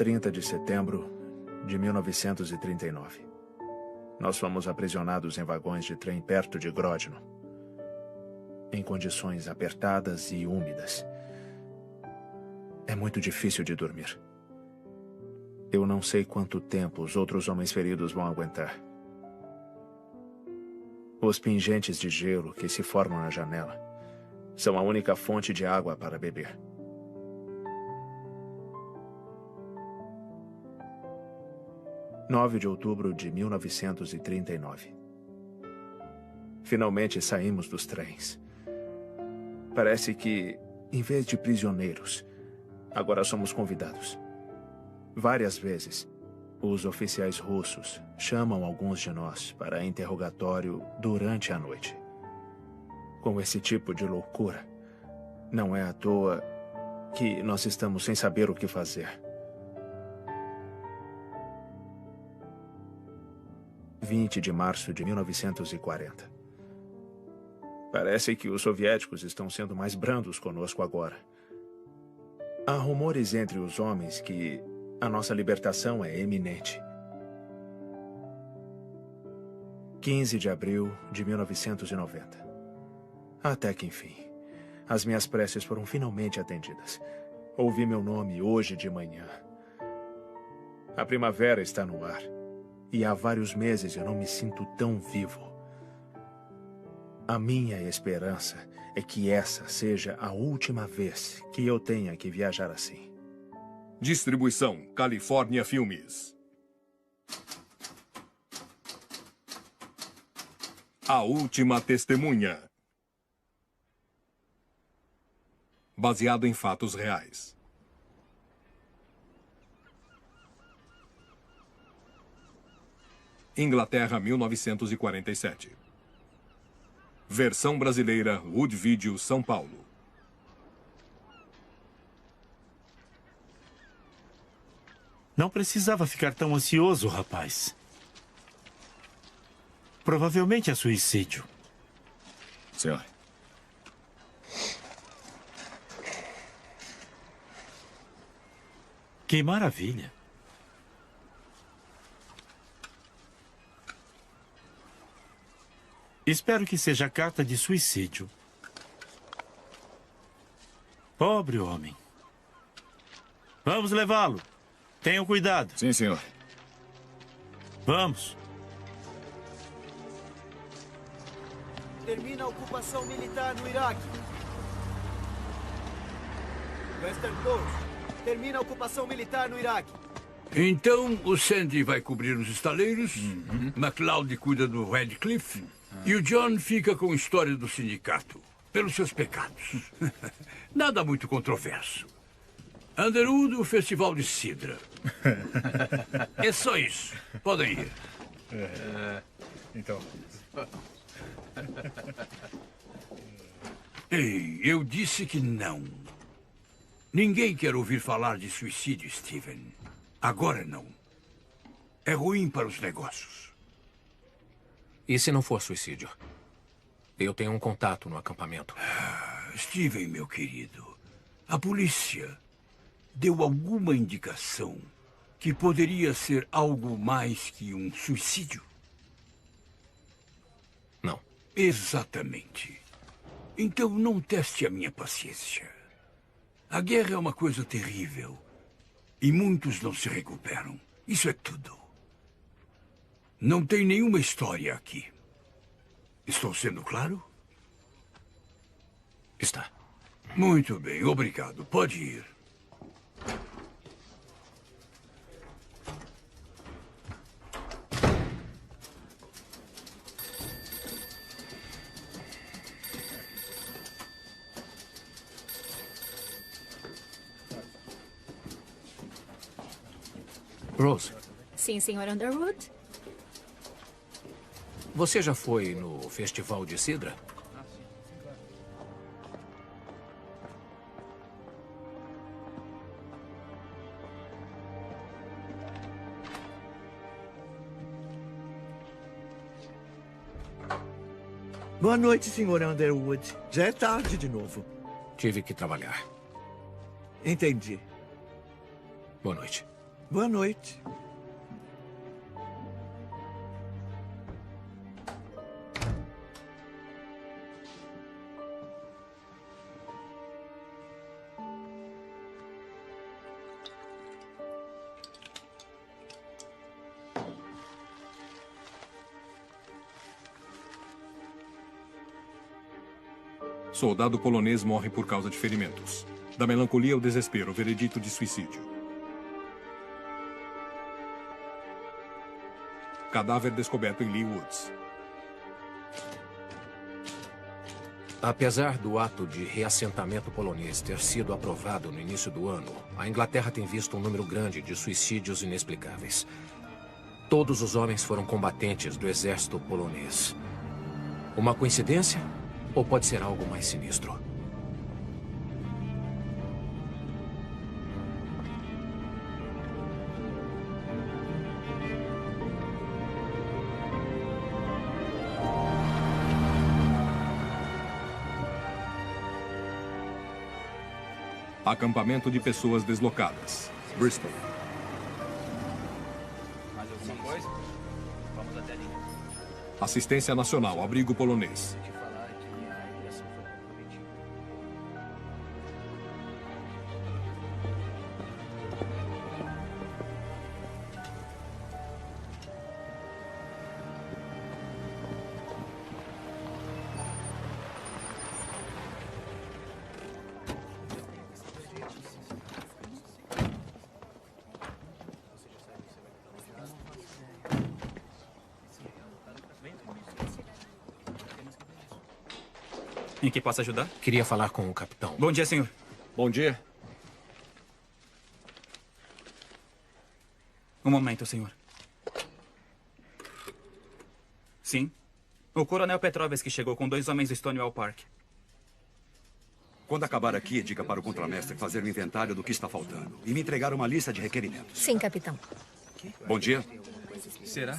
30 de setembro de 1939. Nós fomos aprisionados em vagões de trem perto de Grodno, em condições apertadas e úmidas. É muito difícil de dormir. Eu não sei quanto tempo os outros homens feridos vão aguentar. Os pingentes de gelo que se formam na janela são a única fonte de água para beber. – 9 de outubro de 1939. Finalmente saímos dos trens. Parece que, em vez de prisioneiros, agora somos convidados. Várias vezes, os oficiais russos chamam alguns de nós para interrogatório durante a noite. Com esse tipo de loucura, não é à toa que nós estamos sem saber o que fazer. 20 de março de 1940. Parece que os soviéticos estão sendo mais brandos conosco agora. Há rumores entre os homens que a nossa libertação é iminente. 15 de abril de 1990. Até que enfim, as minhas preces foram finalmente atendidas. Ouvi meu nome hoje de manhã. A primavera está no ar. E há vários meses eu não me sinto tão vivo. A minha esperança é que essa seja a última vez que eu tenha que viajar assim. Distribuição Califórnia Filmes. A Última Testemunha. Baseado em fatos reais. Inglaterra, 1947. Versão brasileira, Wood Video, São Paulo. Não precisava ficar tão ansioso, rapaz. Provavelmente é suicídio. Senhor. Que maravilha. Espero que seja carta de suicídio. Pobre homem. Vamos levá-lo. Tenham cuidado. Sim, senhor. Vamos. Termina a ocupação militar no Iraque. Western Post. Termina a ocupação militar no Iraque. Então, o Sandy vai cobrir os estaleiros, MacLeod cuida do Radcliffe, e o John fica com a história do sindicato, pelos seus pecados. Nada muito controverso. Underwood, o festival de Sidra. É só isso. Podem ir. Então... Ei, eu disse que não. Ninguém quer ouvir falar de suicídio, Steven. Agora não. É ruim para os negócios. E se não for suicídio? Eu tenho um contato no acampamento. Steven, meu querido, a polícia deu alguma indicação que poderia ser algo mais que um suicídio? Não. Exatamente. Então não teste a minha paciência. A guerra é uma coisa terrível. E muitos não se recuperam. Isso é tudo. Não tem nenhuma história aqui. Estou sendo claro? Está. Muito bem, obrigado. Pode ir. Rose. Sim, Sr. Underwood? Você já foi no Festival de Sidra? Boa noite, Sr. Underwood. Já é tarde de novo. Tive que trabalhar. Entendi. Boa noite. Boa noite. Soldado polonês morre por causa de ferimentos. Da melancolia ao desespero, veredito de suicídio. Cadáver descoberto em Leigh Woods. Apesar do ato de reassentamento polonês ter sido aprovado no início do ano, a Inglaterra tem visto um número grande de suicídios inexplicáveis. Todos os homens foram combatentes do exército polonês. Uma coincidência? Ou pode ser algo mais sinistro? Acampamento de pessoas deslocadas. Bristol. Mais alguma coisa? Vamos até ali. Assistência Nacional, abrigo polonês. Em que posso ajudar? Queria falar com o capitão. Bom dia, senhor. Bom dia. Um momento, senhor. Sim. O coronel Petrovski chegou com 2 homens do Stonewall Park. Quando acabar aqui, diga para o contramestre fazer um inventário do que está faltando e me entregar uma lista de requerimentos. Sim, capitão. Bom dia. Será?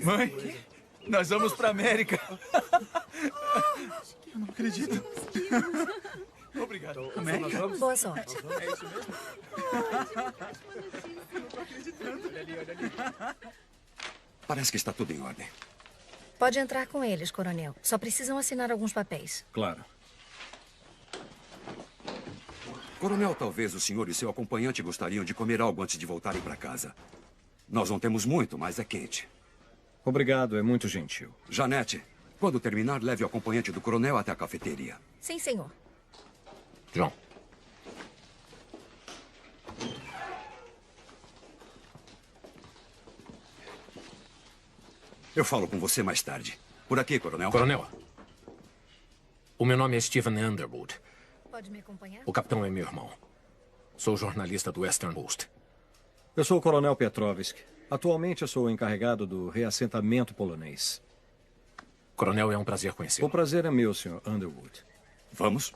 Mãe, nós vamos para América. Eu não acredito. Obrigado. América? Boa sorte. É isso mesmo? Eu não tô acreditando. Olha ali. Parece que está tudo em ordem. Pode entrar com eles, coronel. Só precisam assinar alguns papéis. Claro. Coronel, talvez o senhor e seu acompanhante gostariam de comer algo antes de voltarem para casa. Nós não temos muito, mas é quente. Obrigado, é muito gentil. Janete, quando terminar, leve o acompanhante do coronel até a cafeteria. Sim, senhor. John. Eu falo com você mais tarde. Por aqui, coronel. Coronel. O meu nome é Stephen Underwood. Pode me acompanhar? O capitão é meu irmão. Sou jornalista do Western Post. Eu sou o coronel Petrovski. Atualmente eu sou o encarregado do reassentamento polonês. Coronel, é um prazer conhecê-lo. O prazer é meu, Sr. Underwood. Vamos?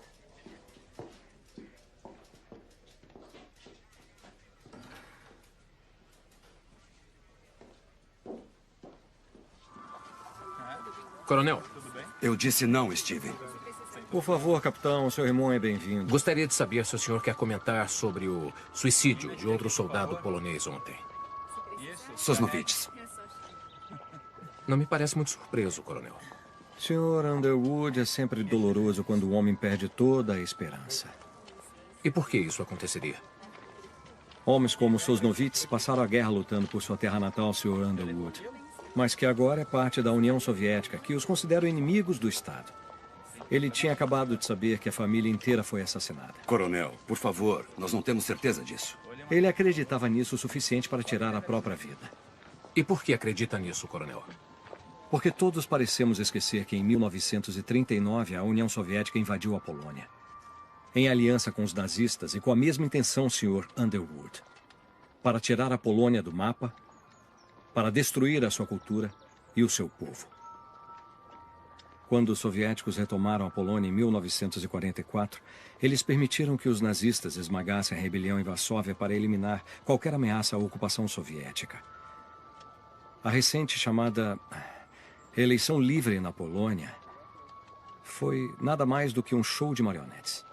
Coronel. Eu disse não, Steven. Por favor, capitão, seu irmão é bem-vindo. Gostaria de saber se o senhor quer comentar sobre o suicídio de outro soldado polonês ontem. Sosnovitz. Não me parece muito surpreso, coronel. Sr. Underwood, é sempre doloroso quando o homem perde toda a esperança. E por que isso aconteceria? Homens como Sosnovitz passaram a guerra lutando por sua terra natal, Sr. Underwood. Mas que agora é parte da União Soviética, que os considera inimigos do Estado. Ele tinha acabado de saber que a família inteira foi assassinada. Coronel, por favor, nós não temos certeza disso. Ele acreditava nisso o suficiente para tirar a própria vida. E por que acredita nisso, coronel? Porque todos parecemos esquecer que em 1939 a União Soviética invadiu a Polônia. Em aliança com os nazistas e com a mesma intenção, Sr. Underwood. Para tirar a Polônia do mapa, para destruir a sua cultura e o seu povo. Quando os soviéticos retomaram a Polônia em 1944, eles permitiram que os nazistas esmagassem a rebelião em Varsóvia para eliminar qualquer ameaça à ocupação soviética. A recente chamada eleição livre na Polônia foi nada mais do que um show de marionetes.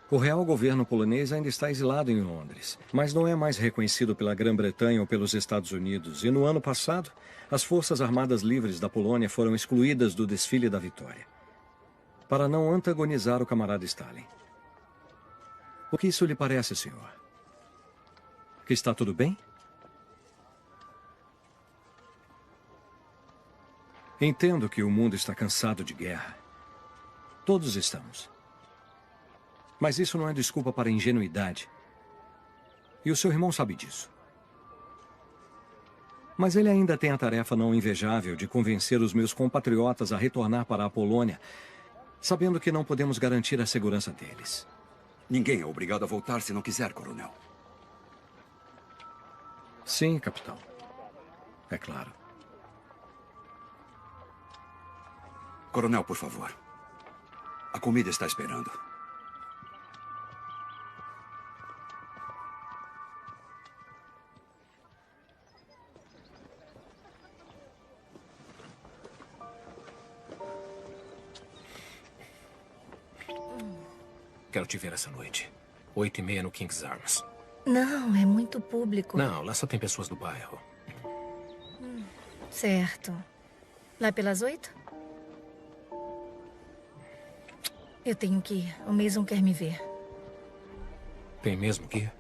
O real governo polonês ainda está exilado em Londres, mas não é mais reconhecido pela Grã-Bretanha ou pelos Estados Unidos. E no ano passado, as Forças Armadas Livres da Polônia foram excluídas do desfile da vitória, para não antagonizar o camarada Stalin. O que isso lhe parece, senhor? Que está tudo bem? Entendo que o mundo está cansado de guerra. Todos estamos. Mas isso não é desculpa para a ingenuidade. E o seu irmão sabe disso. Mas ele ainda tem a tarefa não invejável de convencer os meus compatriotas a retornar para a Polônia, sabendo que não podemos garantir a segurança deles. Ninguém é obrigado a voltar se não quiser, coronel. Sim, capitão. É claro. Coronel, por favor. A comida está esperando. Quero te ver essa noite. 8h30 no King's Arms. Não, é muito público. Não, lá só tem pessoas do bairro. Certo. Lá pelas 8? Eu tenho que ir. O Mason quer me ver. Tem mesmo que ir?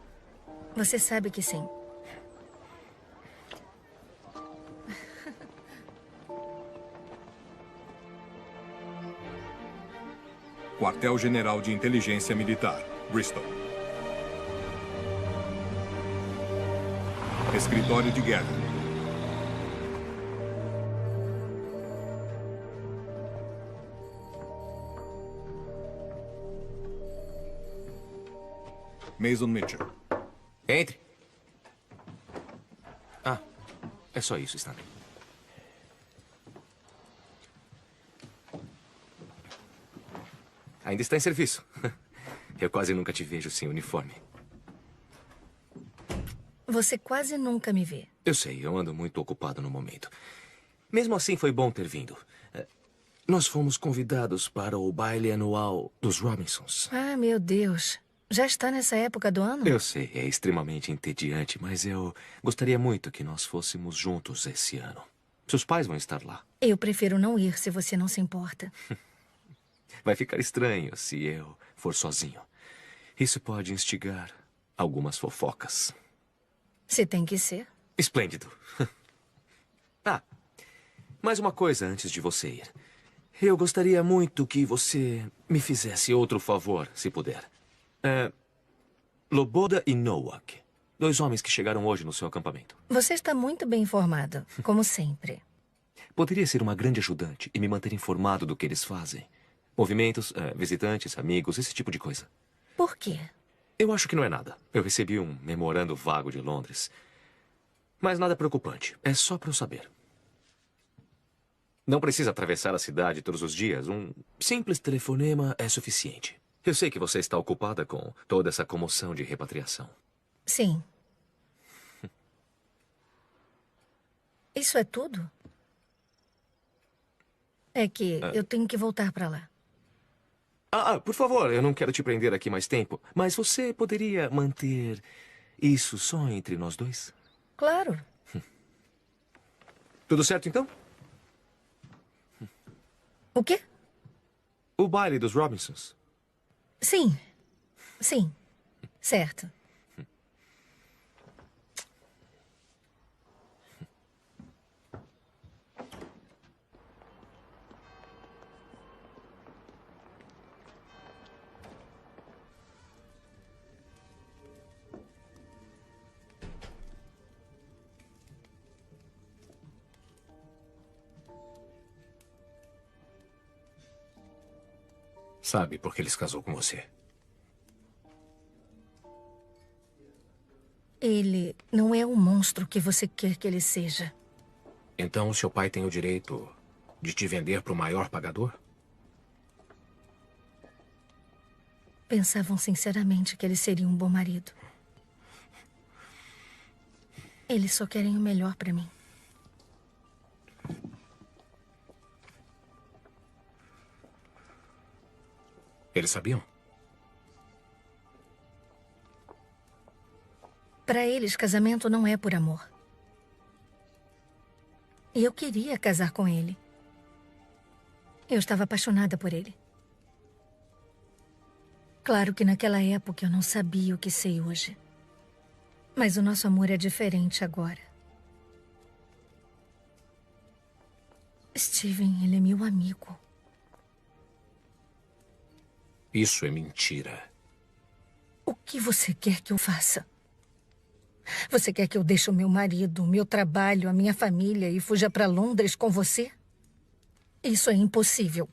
Você sabe que sim. Quartel-General de Inteligência Militar, Bristol. Escritório de Guerra. Mason Mitchell. Entre. Ah, é só isso, Stanley. Ainda está em serviço. Eu quase nunca te vejo sem uniforme. Você quase nunca me vê. Eu sei, eu ando muito ocupado no momento. Mesmo assim, foi bom ter vindo. Nós fomos convidados para o baile anual dos Robinsons. Ah, meu Deus. Já está nessa época do ano? Eu sei, é extremamente entediante, mas eu gostaria muito que nós fôssemos juntos esse ano. Seus pais vão estar lá. Eu prefiro não ir, se você não se importa. Vai ficar estranho se eu for sozinho. Isso pode instigar algumas fofocas. Se tem que ser. Esplêndido. Ah, mais uma coisa antes de você ir. Eu gostaria muito que você me fizesse outro favor, se puder. Loboda e Nowak. 2 homens que chegaram hoje no seu acampamento. Você está muito bem informado, como sempre. Poderia ser uma grande ajudante e me manter informado do que eles fazem. Movimentos, visitantes, amigos, esse tipo de coisa. Por quê? Eu acho que não é nada. Eu recebi um memorando vago de Londres. Mas nada preocupante. É só para eu saber. Não precisa atravessar a cidade todos os dias. Um simples telefonema é suficiente. Eu sei que você está ocupada com toda essa comoção de repatriação. Sim. Isso é tudo? É que eu tenho que voltar para lá. Por favor, eu não quero te prender aqui mais tempo, mas você poderia manter isso só entre nós dois? Claro. Tudo certo, então? O quê? O baile dos Robinsons. Sim. Sim. Certo. Sabe por que ele se casou com você? Ele não é o monstro que você quer que ele seja. Então o seu pai tem o direito de te vender para o maior pagador? Pensavam sinceramente que ele seria um bom marido. Eles só querem o melhor para mim. Eles sabiam? Para eles, casamento não é por amor. E eu queria casar com ele. Eu estava apaixonada por ele. Claro que naquela época eu não sabia o que sei hoje. Mas o nosso amor é diferente agora. Steven, ele é meu amigo. Isso é mentira. O que você quer que eu faça? Você quer que eu deixe o meu marido, o meu trabalho, a minha família e fuja para Londres com você? Isso é impossível.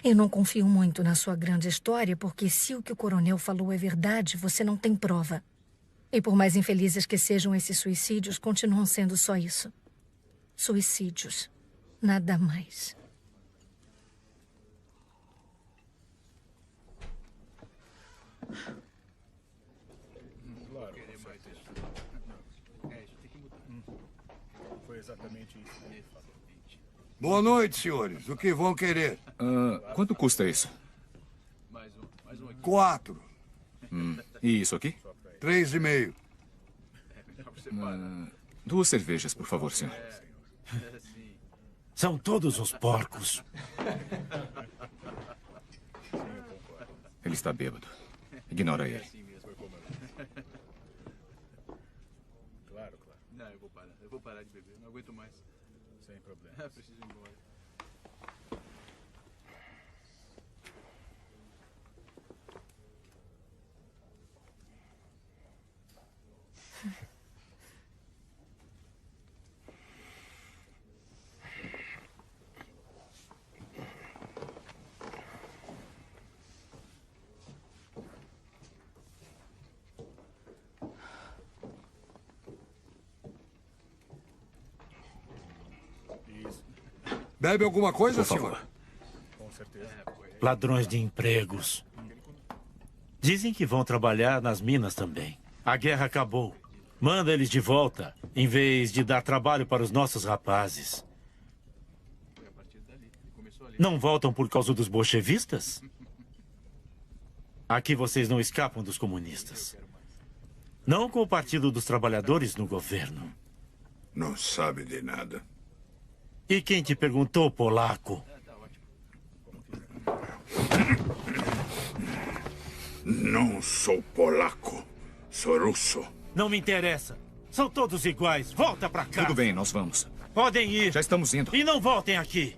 Eu não confio muito na sua grande história, porque se o que o coronel falou é verdade, você não tem prova. E por mais infelizes que sejam esses suicídios, continuam sendo só isso. Suicídios. Nada mais. Claro, tem que mudar. Foi exatamente isso que ele falou. Boa noite, senhores. O que vão querer? Quanto custa isso? 4. E isso aqui? 3,5. 2 cervejas, por favor, senhor. São todos uns porcos. Ele está bêbado. Ignora ele. Claro. Não, eu vou parar de beber. Não aguento mais. Sem problema. Preciso ir embora. Bebe alguma coisa, Por senhor? favor. Com certeza. Ladrões de empregos. Dizem que vão trabalhar nas minas também. A guerra acabou. Manda eles de volta, em vez de dar trabalho para os nossos rapazes. Não voltam por causa dos bolchevistas? Aqui vocês não escapam dos comunistas. Não com o Partido dos Trabalhadores no governo. Não sabe de nada. E quem te perguntou, polaco? Não sou polaco. Sou russo. Não me interessa. São todos iguais. Volta pra casa. Tudo bem, nós vamos. Podem ir. Já estamos indo. E não voltem aqui.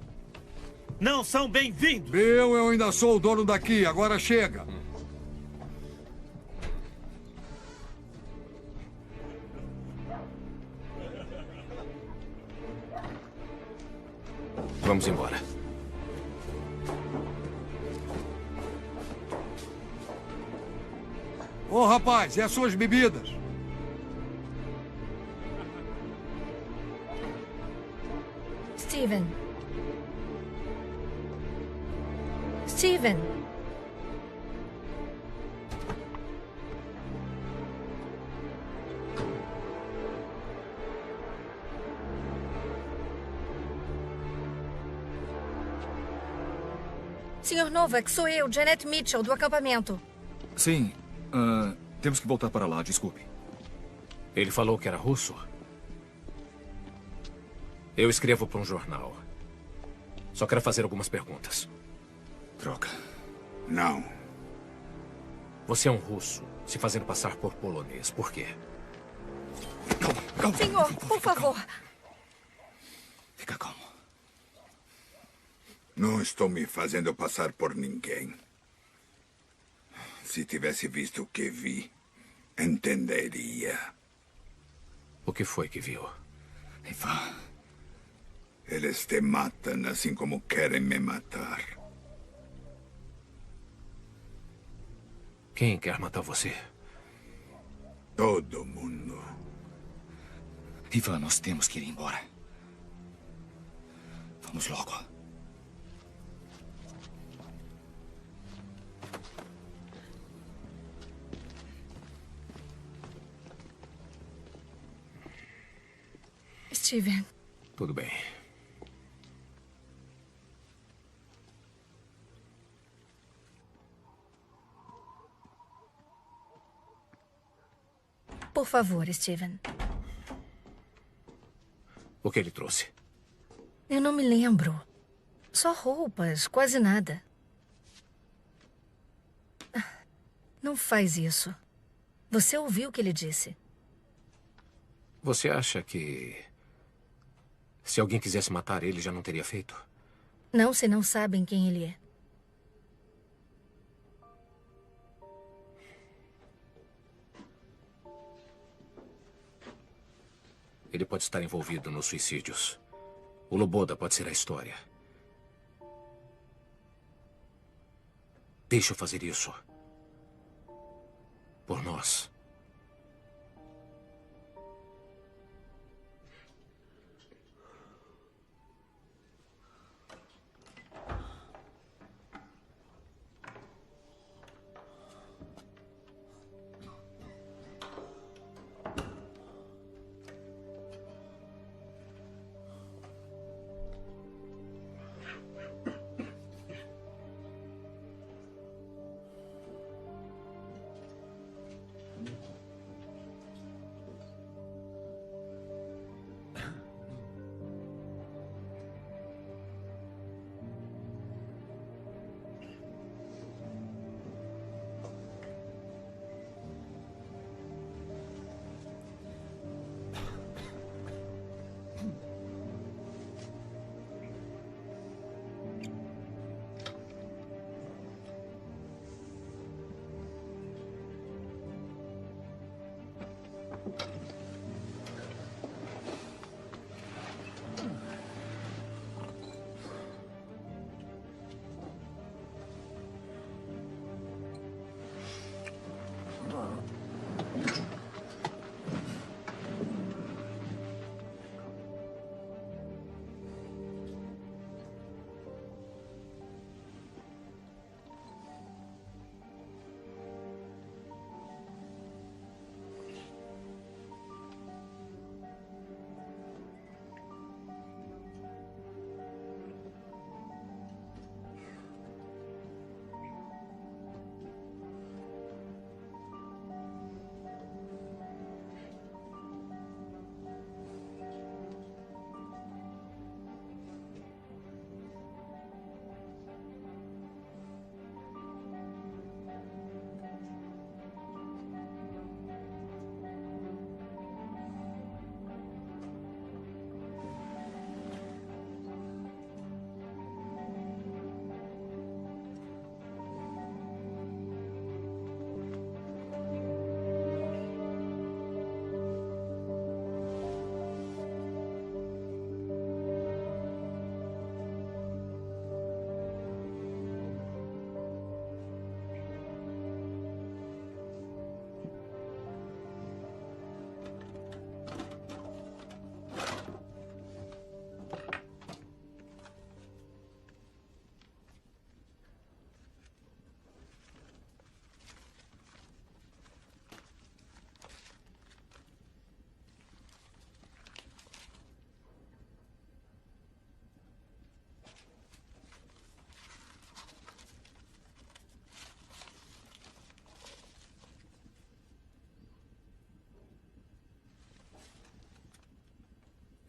Não são bem-vindos. Eu ainda sou o dono daqui. Agora chega. Vamos embora. Ô, rapaz, e as suas bebidas? Steven. Steven. Senhor Novak, sou eu, Janet Mitchell, do acampamento. Sim. Temos que voltar para lá, desculpe. Ele falou que era russo? Eu escrevo para um jornal. Só quero fazer algumas perguntas. Droga. Não. Você é um russo, se fazendo passar por polonês. Por quê? Calma. Senhor, por favor. Fica calmo. Não estou me fazendo passar por ninguém. Se tivesse visto o que vi, entenderia. O que foi que viu? Ivan. Eles te matam assim como querem me matar. Quem quer matar você? Todo mundo. Ivan, nós temos que ir embora. Vamos logo. Steven. Tudo bem. Por favor, Steven. O que ele trouxe? Eu não me lembro. Só roupas, quase nada. Não faz isso. Você ouviu o que ele disse? Você acha que... se alguém quisesse matar ele, já não teria feito? Não, se não sabem quem ele é. Ele pode estar envolvido nos suicídios. O Loboda pode ser a história. Deixa eu fazer isso. Por nós.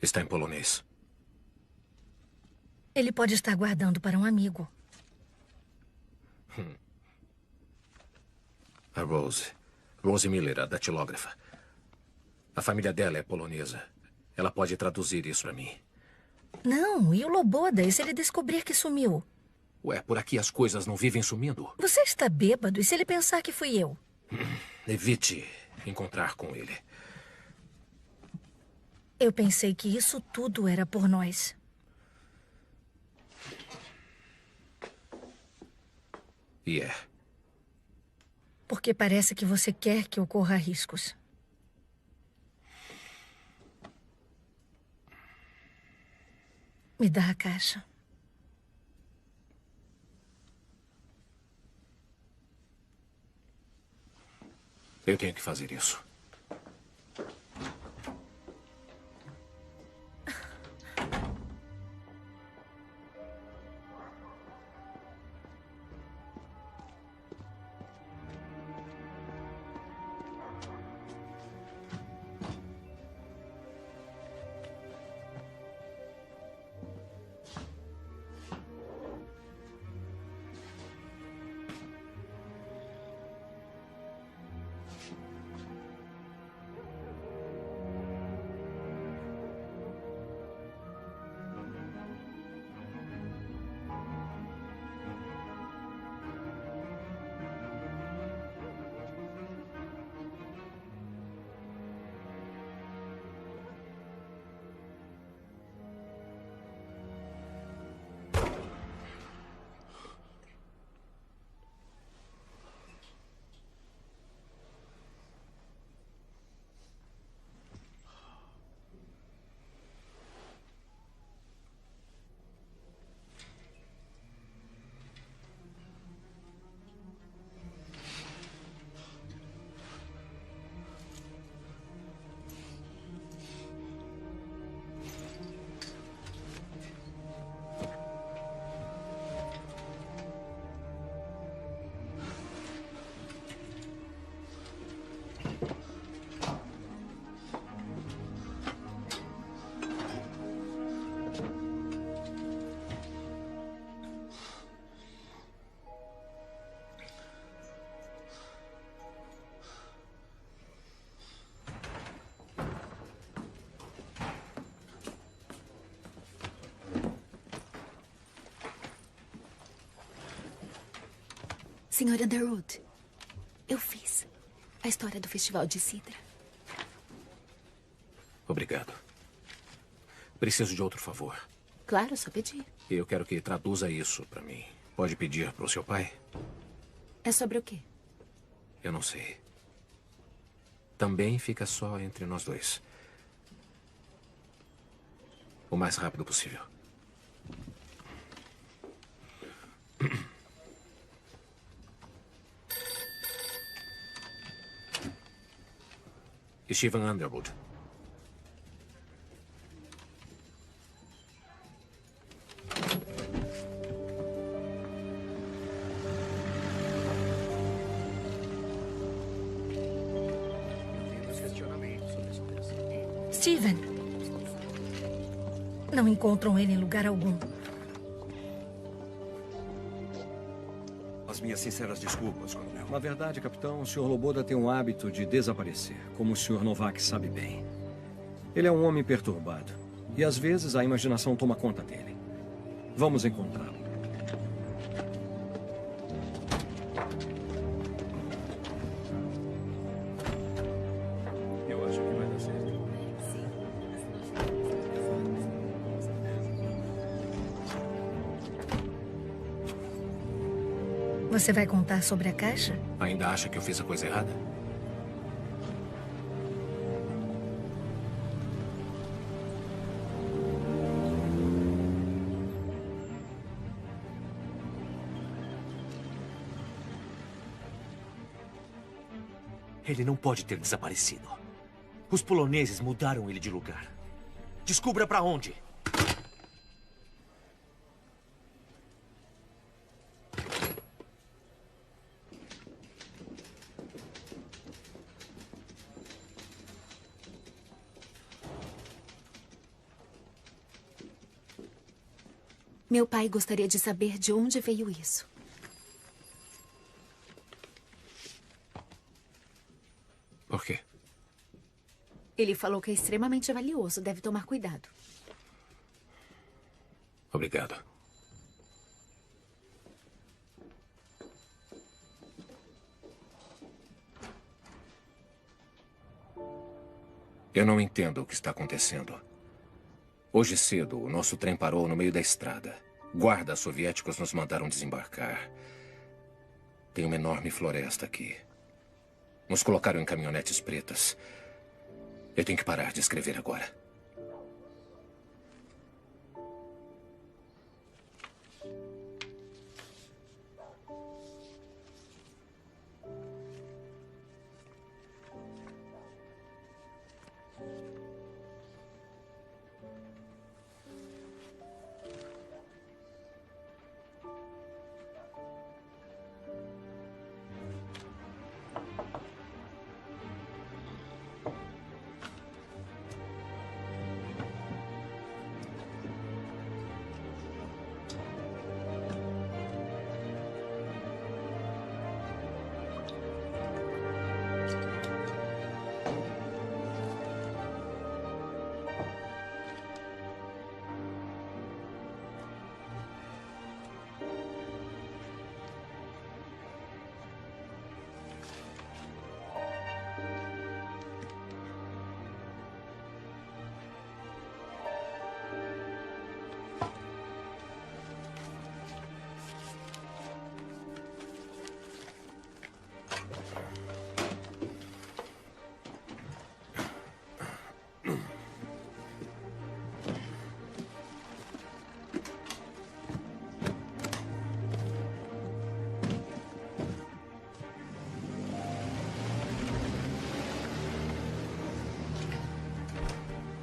Está em polonês. Ele pode estar guardando para um amigo. A Rose. Rose Miller, a datilógrafa. A família dela é polonesa. Ela pode traduzir isso para mim. Não, e o Loboda, e se ele descobrir que sumiu? Ué, por aqui as coisas não vivem sumindo. Você está bêbado, e se ele pensar que fui eu? Evite encontrar com ele. Eu pensei que isso tudo era por nós. E é. Porque parece que você quer que eu corra riscos. Me dá a caixa. Eu tenho que fazer isso. Senhor Underwood, eu fiz a história do Festival de Cidra. Obrigado. Preciso de outro favor. Claro, só pedir. Eu quero que traduza isso para mim. Pode pedir para o seu pai? É sobre o quê? Eu não sei. Também fica só entre nós dois. O mais rápido possível. Stephen Underwood. Steven. Não encontram ele em lugar algum. As minhas sinceras desculpas, coronel. Na verdade, capitão, o Sr. Loboda tem um hábito de desaparecer, como o Sr. Novak sabe bem. Ele é um homem perturbado. E às vezes a imaginação toma conta dele. Vamos encontrá-lo. Eu acho que vai dar certo. Você vai contar sobre a caixa? Ainda acha que eu fiz a coisa errada? Ele não pode ter desaparecido. Os poloneses mudaram ele de lugar. Descubra para onde. Meu pai gostaria de saber de onde veio isso. Por quê? Ele falou que é extremamente valioso. Deve tomar cuidado. Obrigado. Eu não entendo o que está acontecendo. Hoje cedo, o nosso trem parou no meio da estrada. Guardas soviéticos nos mandaram desembarcar. Tem uma enorme floresta aqui. Nos colocaram em caminhonetes pretas. Eu tenho que parar de escrever agora.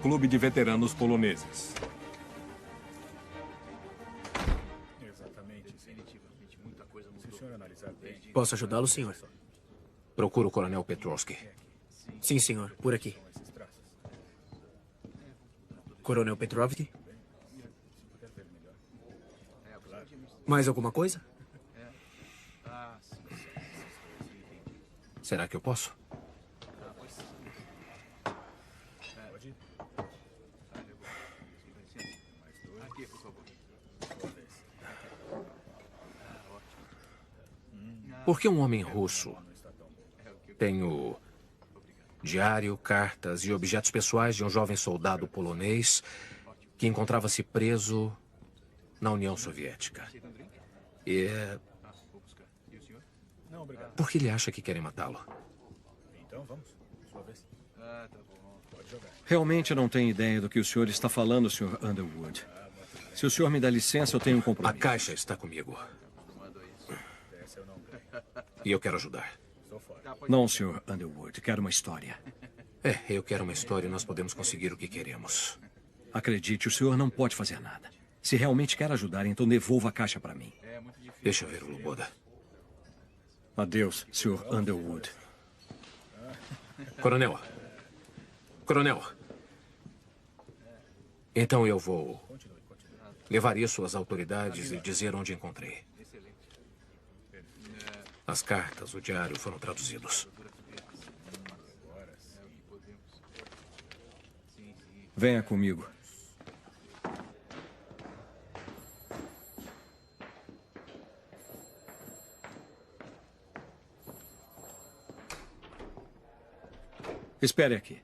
Clube de Veteranos Poloneses. Exatamente. Definitivamente, muita coisa mudou. Se o senhor analisar bem... Posso ajudá-lo, senhor? Procuro o Coronel Petrovsky. Sim, senhor. Por aqui. Coronel Petrovsky? Mais alguma coisa? Será que eu posso? Por que um homem russo tem o diário, cartas e objetos pessoais de um jovem soldado polonês que encontrava-se preso na União Soviética? E por que ele acha que querem matá-lo? Então vamos. Sua vez. Tá bom. Pode jogar. Realmente não tenho ideia do que o senhor está falando, Sr. Underwood. Se o senhor me dá licença, eu tenho um compromisso. A caixa está comigo. E eu quero ajudar. Não, Sr. Underwood. Quero uma história. Eu quero uma história e nós podemos conseguir o que queremos. Acredite, o senhor não pode fazer nada. Se realmente quer ajudar, então devolva a caixa para mim. Deixa eu ver o Loboda. Adeus, Sr. Underwood. Coronel. Coronel. Então eu vou levar isso às autoridades e dizer onde encontrei. As cartas, o diário foram traduzidos. Venha comigo. Espere aqui.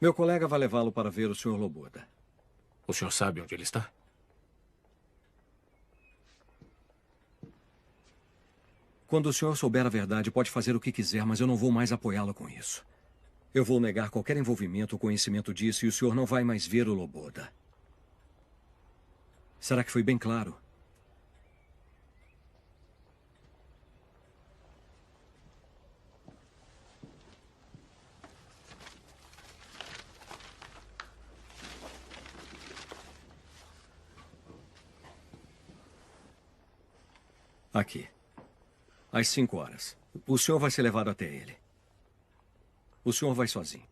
Meu colega vai levá-lo para ver o Sr. Loboda. O senhor sabe onde ele está? Quando o senhor souber a verdade, pode fazer o que quiser, mas eu não vou mais apoiá-lo com isso. Eu vou negar qualquer envolvimento ou conhecimento disso e o senhor não vai mais ver o Loboda. Será que foi bem claro? Aqui. Às 5 horas. O senhor vai ser levado até ele. O senhor vai sozinho.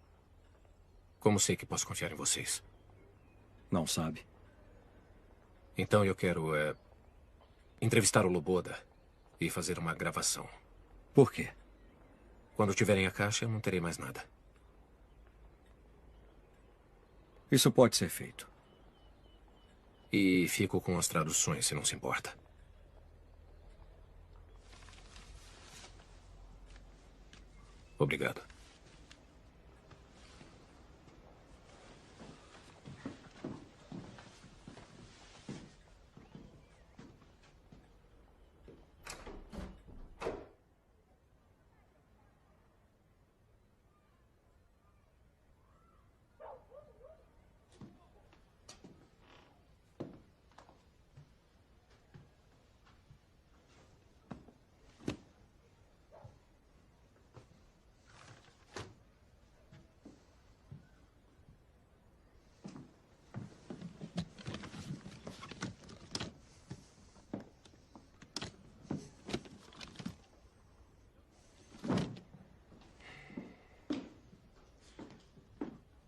Como sei que posso confiar em vocês? Não sabe. Então eu quero entrevistar o Loboda e fazer uma gravação. Por quê? Quando tiverem a caixa, eu não terei mais nada. Isso pode ser feito. E fico com as traduções, se não se importa. Obrigado.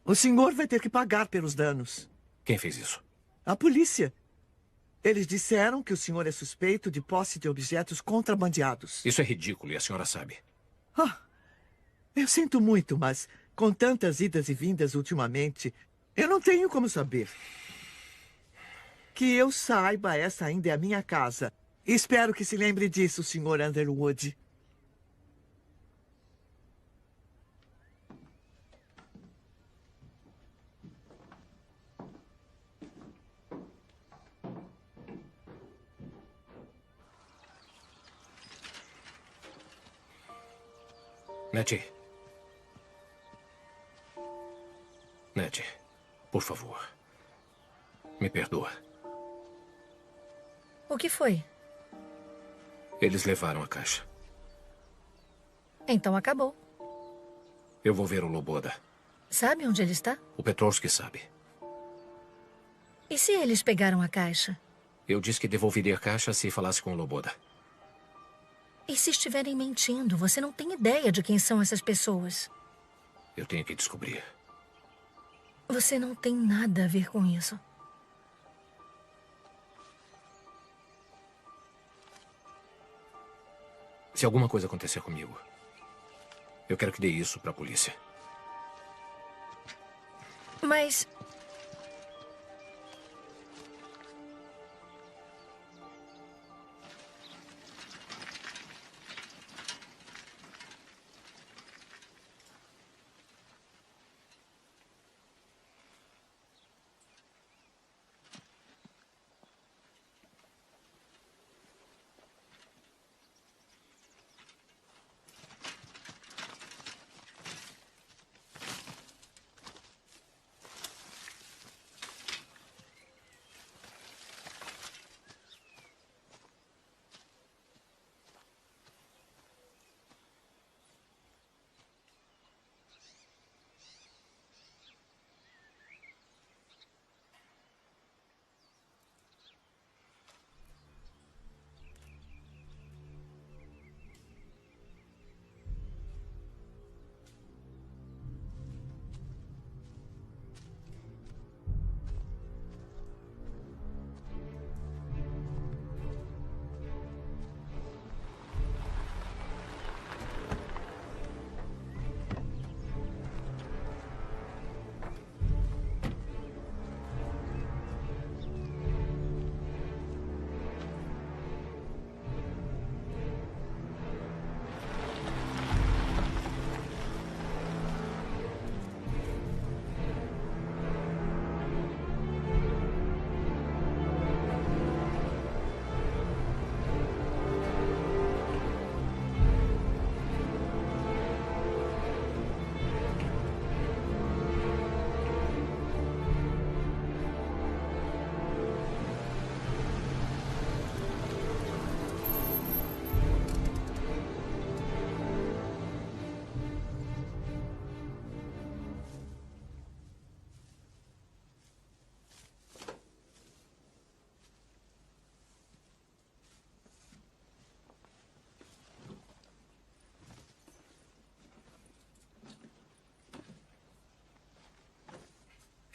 O senhor vai ter que pagar pelos danos. Quem fez isso? A polícia. Eles disseram que o senhor é suspeito de posse de objetos contrabandeados. Isso é ridículo e a senhora sabe. Eu sinto muito, mas com tantas idas e vindas ultimamente, eu não tenho como saber. Que eu saiba, essa ainda é a minha casa. Espero que se lembre disso, Sr. Underwood. Nettie. Nettie, por favor. Me perdoa. O que foi? Eles levaram a caixa. Então acabou. Eu vou ver o Loboda. Sabe onde ele está? O Petrovski sabe. E se eles pegaram a caixa? Eu disse que devolveria a caixa se falasse com o Loboda. E se estiverem mentindo? Você não tem ideia de quem são essas pessoas. Eu tenho que descobrir. Você não tem nada a ver com isso. Se alguma coisa acontecer comigo, eu quero que dê isso para a polícia. Mas...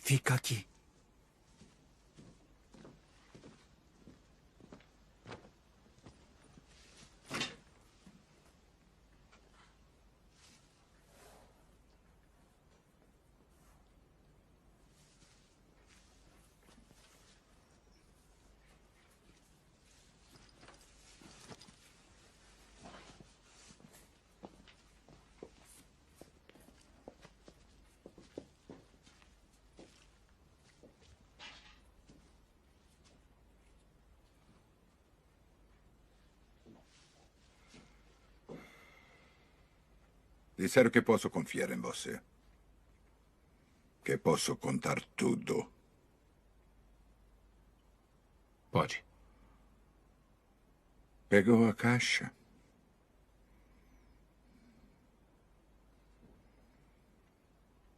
Fica aqui. Disseram que posso confiar em você. Que posso contar tudo. Pode. Pegou a caixa.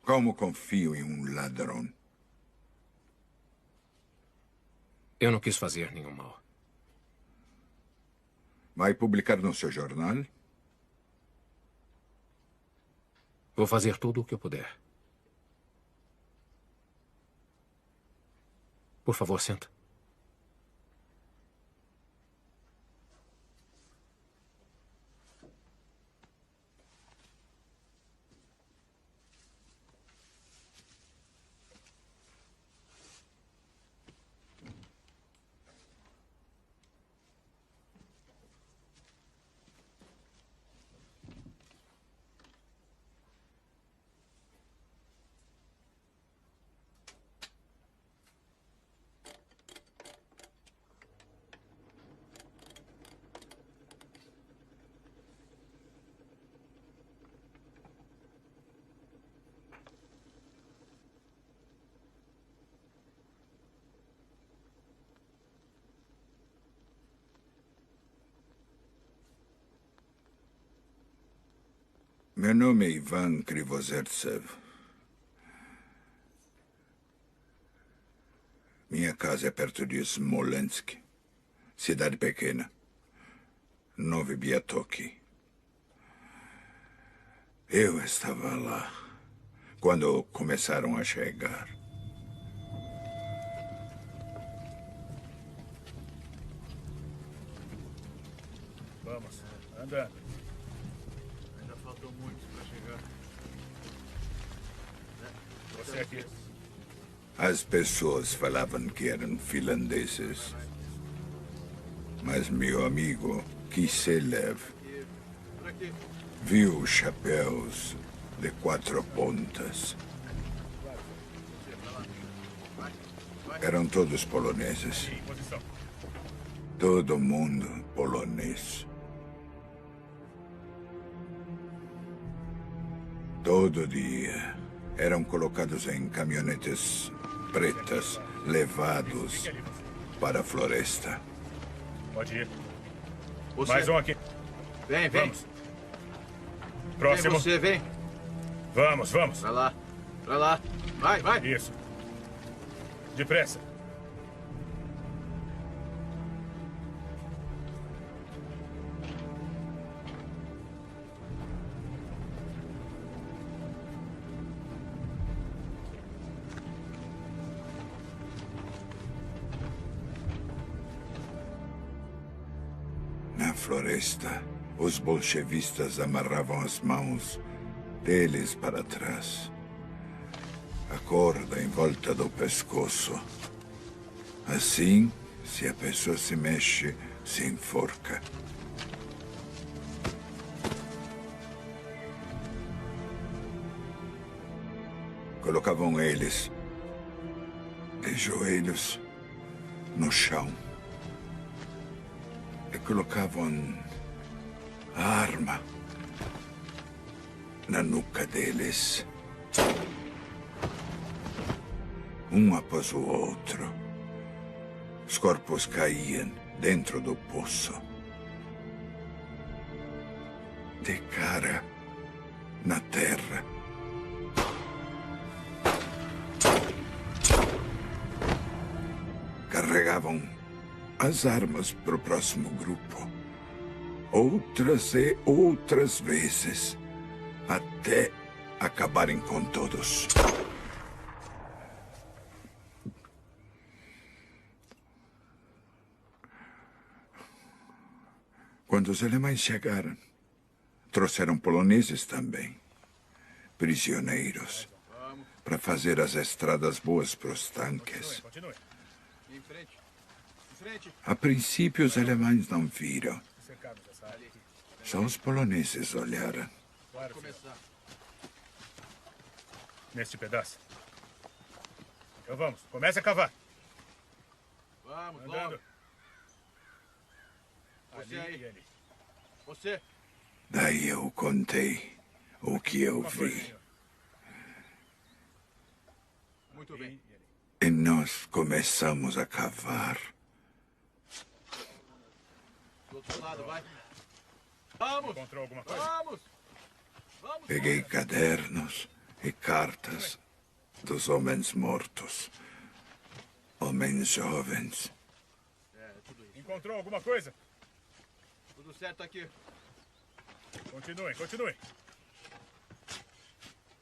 Como confio em um ladrão? Eu não quis fazer nenhum mal. Vai publicar no seu jornal? Vou fazer tudo o que eu puder. Por favor, senta. Meu nome é Ivan Krivozertsev. Minha casa é perto de Smolensk, cidade pequena. Novi Biatoki. Eu estava lá quando começaram a chegar. Vamos, andando. Ainda faltam muitos para chegar. Você aqui. As pessoas falavam que eram finlandeses. Mas meu amigo Kiselev viu os chapéus de 4 pontas. Eram todos poloneses. Todo mundo polonês. Todo dia eram colocados em caminhonetes pretas, levados para a floresta. Pode ir. Você. Mais um aqui. Vem, vem. Vamos. Próximo. Vem você, vem. Vamos, vamos. Pra lá. Pra lá. Vai, vai. Isso. Depressa. Na floresta, os bolchevistas amarravam as mãos deles para trás. A corda em volta do pescoço. Assim, se a pessoa se mexe, se enforca. Colocavam eles de joelhos no chão. E colocavam a arma na nuca deles. Um após o outro. Os corpos caíam dentro do poço. De cara na terra. Carregavam as armas para o próximo grupo. Outras e outras vezes. Até acabarem com todos. Quando os alemães chegaram, trouxeram poloneses também. Prisioneiros. Para fazer as estradas boas para os tanques. Em frente. Em frente. A princípio, os alemães não viram. Só os poloneses olharam. Claro, neste pedaço. Então vamos, comece a cavar. Vamos, andando. Você aí. Você. Daí eu contei o que eu vi. Muito bem. E nós começamos a cavar. Do outro lado, vai. Vamos. Encontrou alguma coisa? Vamos. Peguei cadernos e cartas dos homens mortos. Homens jovens. Tudo isso. Encontrou alguma coisa? Tudo certo aqui. Continuem, continuem.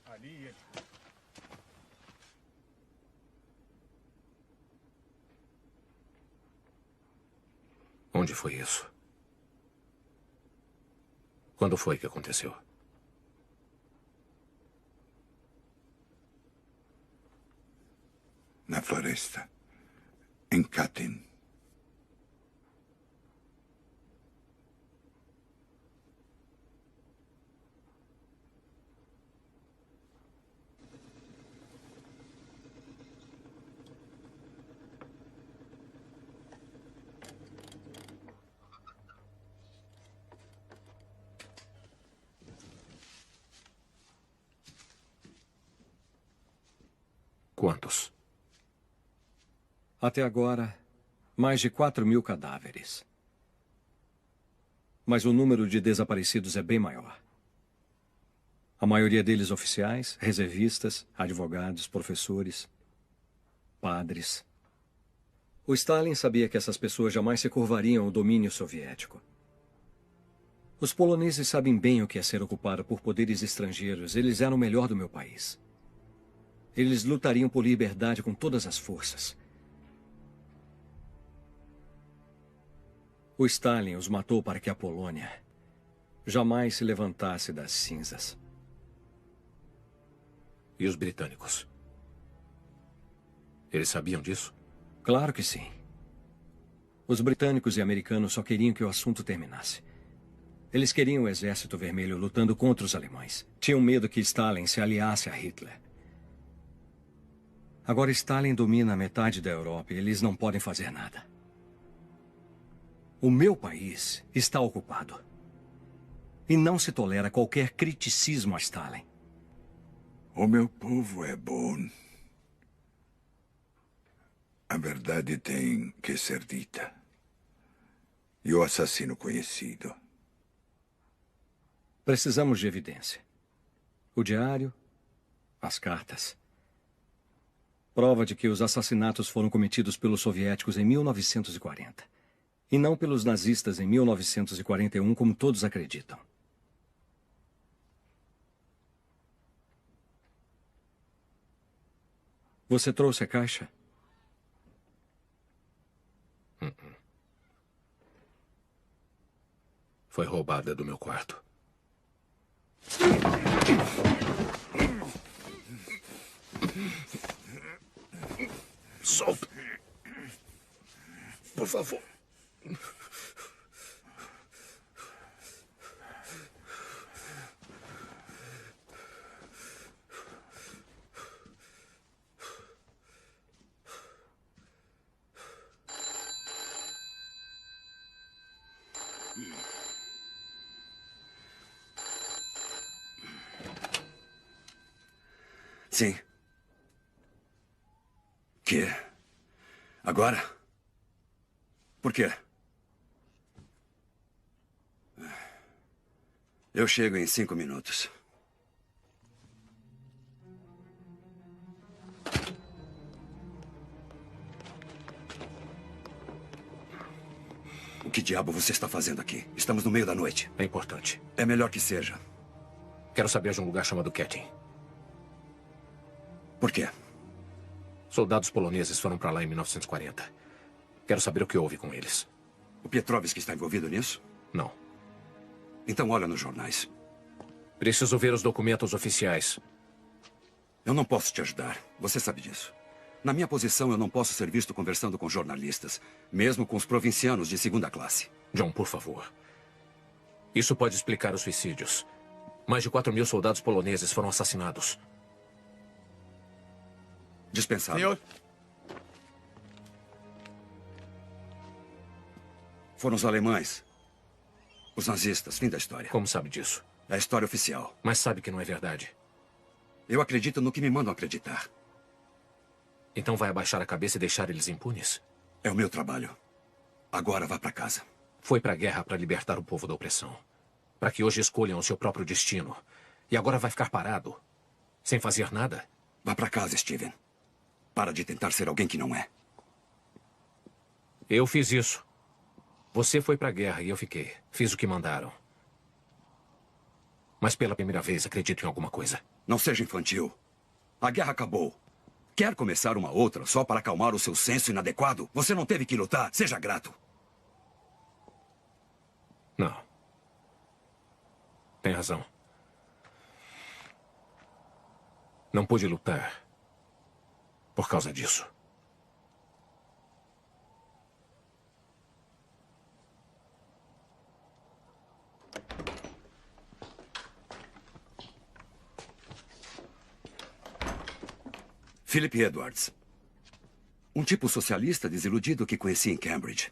Ali ele. Onde foi isso? Quando foi que aconteceu? Na floresta. Em Katyn. Quantos? Até agora, mais de 4.000 cadáveres. Mas o número de desaparecidos é bem maior. A maioria deles oficiais, reservistas, advogados, professores, padres. O Stalin sabia que essas pessoas jamais se curvariam ao domínio soviético. Os poloneses sabem bem o que é ser ocupado por poderes estrangeiros. Eles eram o melhor do meu país. Eles lutariam por liberdade com todas as forças. O Stalin os matou para que a Polônia jamais se levantasse das cinzas. E os britânicos? Eles sabiam disso? Claro que sim. Os britânicos e americanos só queriam que o assunto terminasse. Eles queriam o Exército Vermelho lutando contra os alemães. Tinham medo que Stalin se aliasse a Hitler. Agora Stalin domina metade da Europa e eles não podem fazer nada. O meu país está ocupado. E não se tolera qualquer criticismo a Stalin. O meu povo é bom. A verdade tem que ser dita. E o assassino conhecido. Precisamos de evidência. O diário, as cartas. Prova de que os assassinatos foram cometidos pelos soviéticos em 1940. E não pelos nazistas em 1941, como todos acreditam. Você trouxe a caixa? Foi roubada do meu quarto. Solta. Por favor. Sim. Que? Agora? Por quê? Eu chego em 5 minutos. O que diabo você está fazendo aqui? Estamos no meio da noite. É importante. É melhor que seja. Quero saber de um lugar chamado Katyn. Por quê? Soldados poloneses foram para lá em 1940. Quero saber o que houve com eles. O Petrovski está envolvido nisso? Não. Então olha nos jornais. Preciso ver os documentos oficiais. Eu não posso te ajudar. Você sabe disso. Na minha posição, eu não posso ser visto conversando com jornalistas, mesmo com os provincianos de segunda classe. John, por favor. Isso pode explicar os suicídios. Mais de 4.000 soldados poloneses foram assassinados. Dispensado. Senhor. Foram os alemães. Os nazistas. Fim da história. Como sabe disso? É a história oficial. Mas sabe que não é verdade. Eu acredito no que me mandam acreditar. Então vai abaixar a cabeça e deixar eles impunes? É o meu trabalho. Agora vá para casa. Foi para a guerra para libertar o povo da opressão. Para que hoje escolham o seu próprio destino. E agora vai ficar parado? Sem fazer nada? Vá para casa, Steven. Para de tentar ser alguém que não é. Eu fiz isso. Você foi para a guerra e eu fiquei. Fiz o que mandaram. Mas pela primeira vez acredito em alguma coisa. Não seja infantil. A guerra acabou. Quer começar uma outra só para acalmar o seu senso inadequado? Você não teve que lutar. Seja grato. Não. Tem razão. Não pude lutar por causa disso. Philip Edwards. Um tipo socialista desiludido que conheci em Cambridge.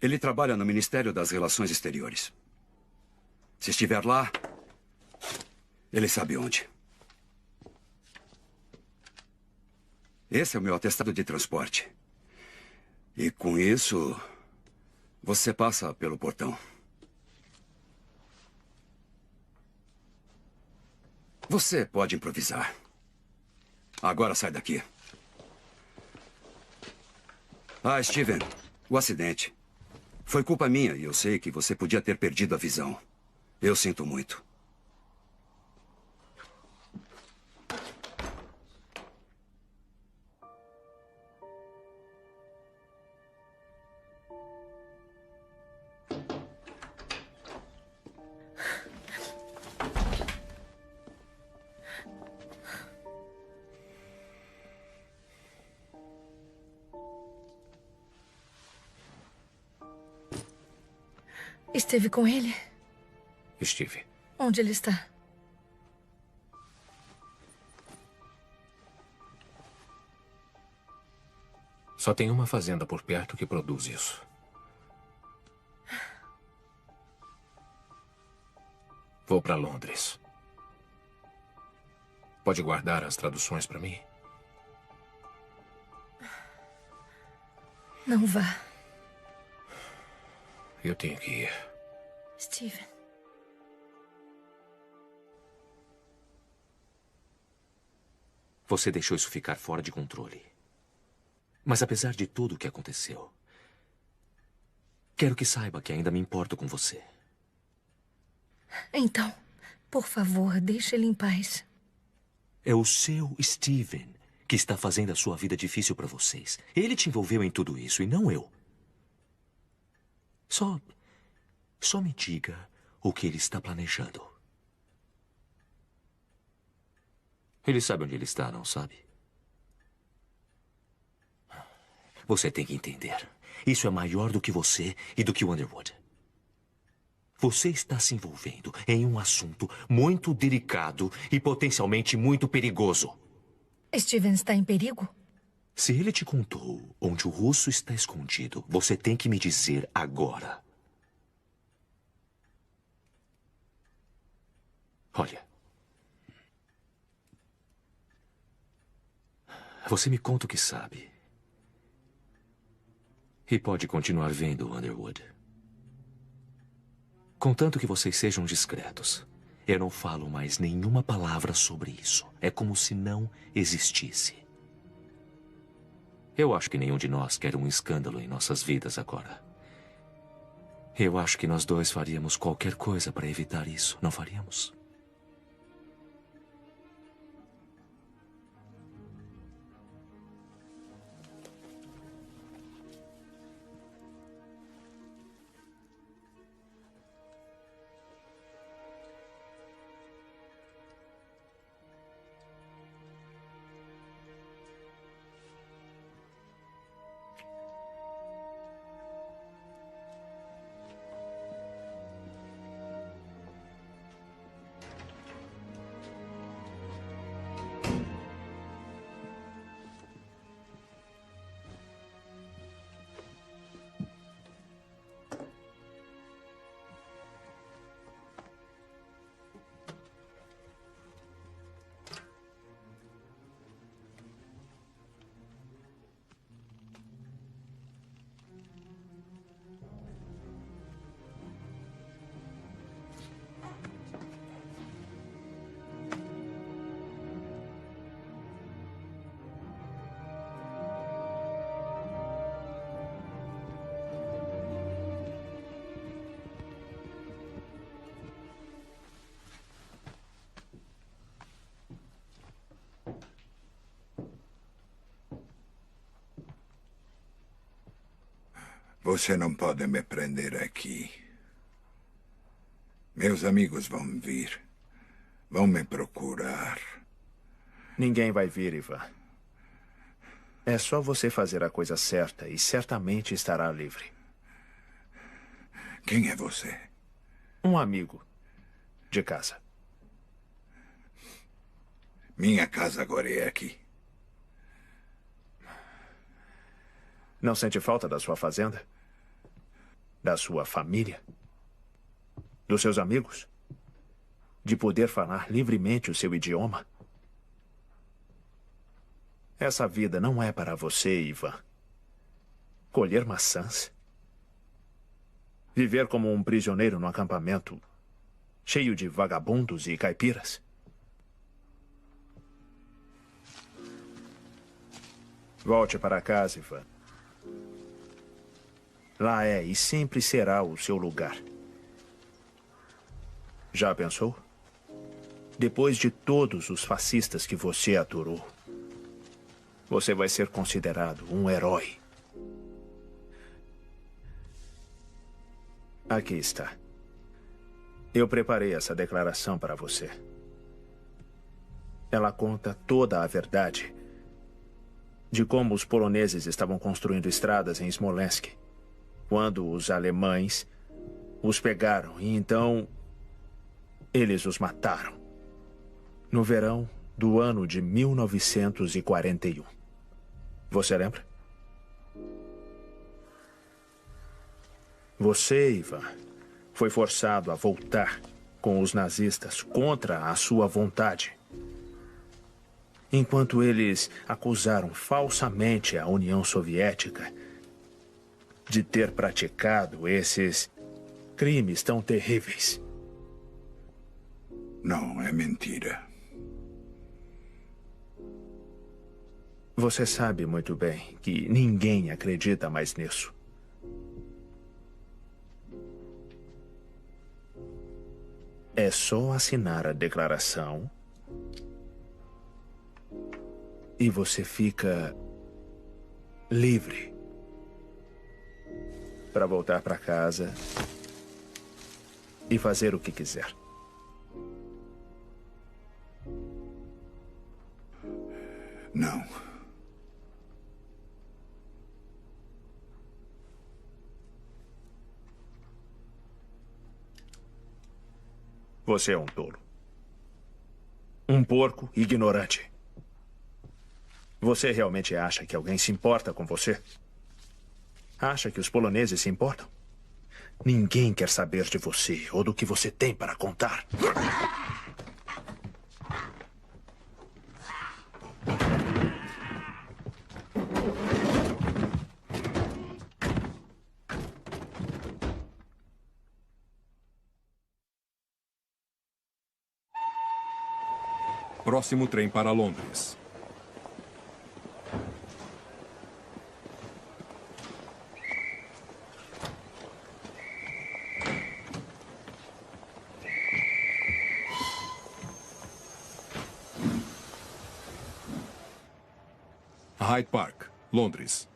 Ele trabalha no Ministério das Relações Exteriores. Se estiver lá, ele sabe onde. Esse é o meu atestado de transporte. E com isso, você passa pelo portão. Você pode improvisar. Agora sai daqui. Ah, Steven, o acidente. Foi culpa minha e eu sei que você podia ter perdido a visão. Eu sinto muito. Esteve com ele? Estive. Onde ele está? Só tem uma fazenda por perto que produz isso. Vou para Londres. Pode guardar as traduções para mim? Não vá. Eu tenho que ir. Steven. Você deixou isso ficar fora de controle. Mas apesar de tudo o que aconteceu, quero que saiba que ainda me importo com você. Então, por favor, deixe ele em paz. É o seu Steven que está fazendo a sua vida difícil para vocês. Ele te envolveu em tudo isso e não eu. Só me diga o que ele está planejando. Ele sabe onde ele está, não sabe? Você tem que entender. Isso é maior do que você e do que o Underwood. Você está se envolvendo em um assunto muito delicado e potencialmente muito perigoso. Steven está em perigo? Se ele te contou onde o russo está escondido, você tem que me dizer agora. Olha. Você me conta o que sabe. E pode continuar vendo, Underwood. Contanto que vocês sejam discretos. Eu não falo mais nenhuma palavra sobre isso. É como se não existisse. Eu acho que nenhum de nós quer um escândalo em nossas vidas agora. Eu acho que nós dois faríamos qualquer coisa para evitar isso, não faríamos? Você não pode me prender aqui. Meus amigos vão vir. Vão me procurar. Ninguém vai vir, Ivan. É só você fazer a coisa certa e certamente estará livre. Quem é você? Um amigo. De casa. Minha casa agora é aqui. Não sente falta da sua fazenda? Da sua família? Dos seus amigos? De poder falar livremente o seu idioma? Essa vida não é para você, Ivan. Colher maçãs? Viver como um prisioneiro no acampamento cheio de vagabundos e caipiras? Volte para casa, Ivan. Lá é e sempre será o seu lugar. Já pensou? Depois de todos os fascistas que você aturou, você vai ser considerado um herói. Aqui está. Eu preparei essa declaração para você. Ela conta toda a verdade de como os poloneses estavam construindo estradas em Smolensk, quando os alemães os pegaram e então eles os mataram. No verão do ano de 1941. Você lembra? Você, Ivan, foi forçado a voltar com os nazistas contra a sua vontade. Enquanto eles acusaram falsamente a União Soviética de ter praticado esses crimes tão terríveis. Não, é mentira. Você sabe muito bem que ninguém acredita mais nisso. É só assinar a declaração e você fica livre para voltar para casa e fazer o que quiser. Não. Você é um tolo. Um porco ignorante. Você realmente acha que alguém se importa com você? Acha que os poloneses se importam? Ninguém quer saber de você ou do que você tem para contar. Próximo trem para Londres. Hyde Park, Londres.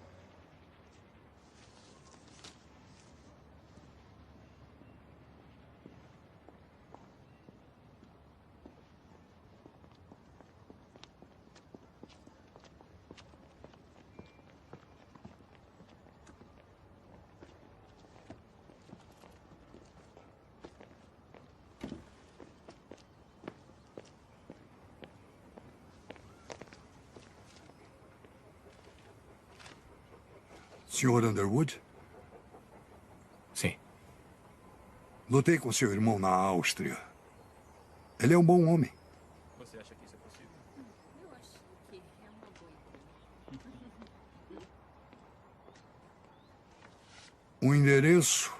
Sr. Underwood? Sim. Lutei com seu irmão na Áustria. Ele é um bom homem. Você acha que isso é possível? Eu acho que é uma boa ideia. Um endereço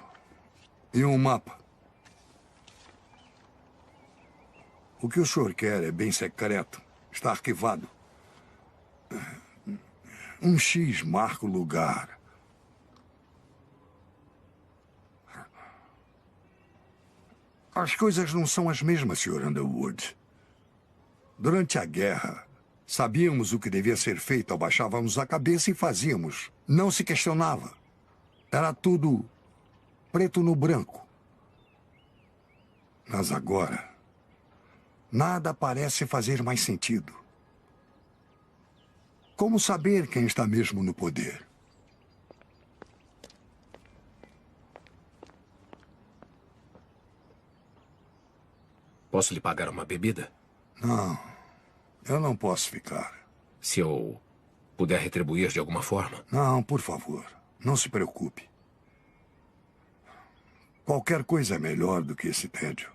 e um mapa. O que o senhor quer é bem secreto. Está arquivado. Um X marca o lugar. As coisas não são as mesmas, Sr. Underwood. Durante a guerra, sabíamos o que devia ser feito, abaixávamos a cabeça e fazíamos. Não se questionava. Era tudo preto no branco. Mas agora, nada parece fazer mais sentido. Como saber quem está mesmo no poder? Posso lhe pagar uma bebida? Não, eu não posso ficar. Se eu puder retribuir de alguma forma? Não, por favor, não se preocupe. Qualquer coisa é melhor do que esse tédio.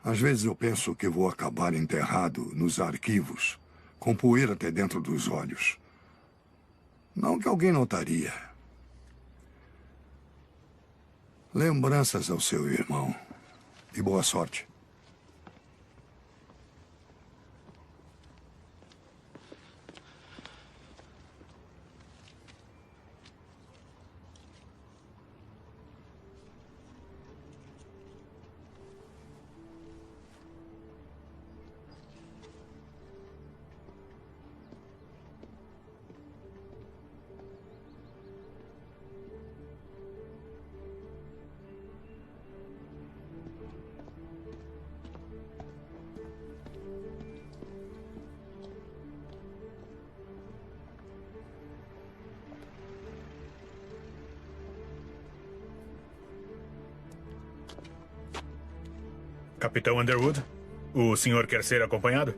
Às vezes eu penso que vou acabar enterrado nos arquivos, com poeira até dentro dos olhos. Não que alguém notaria. Lembranças ao seu irmão. E boa sorte. Capitão Underwood, o senhor quer ser acompanhado?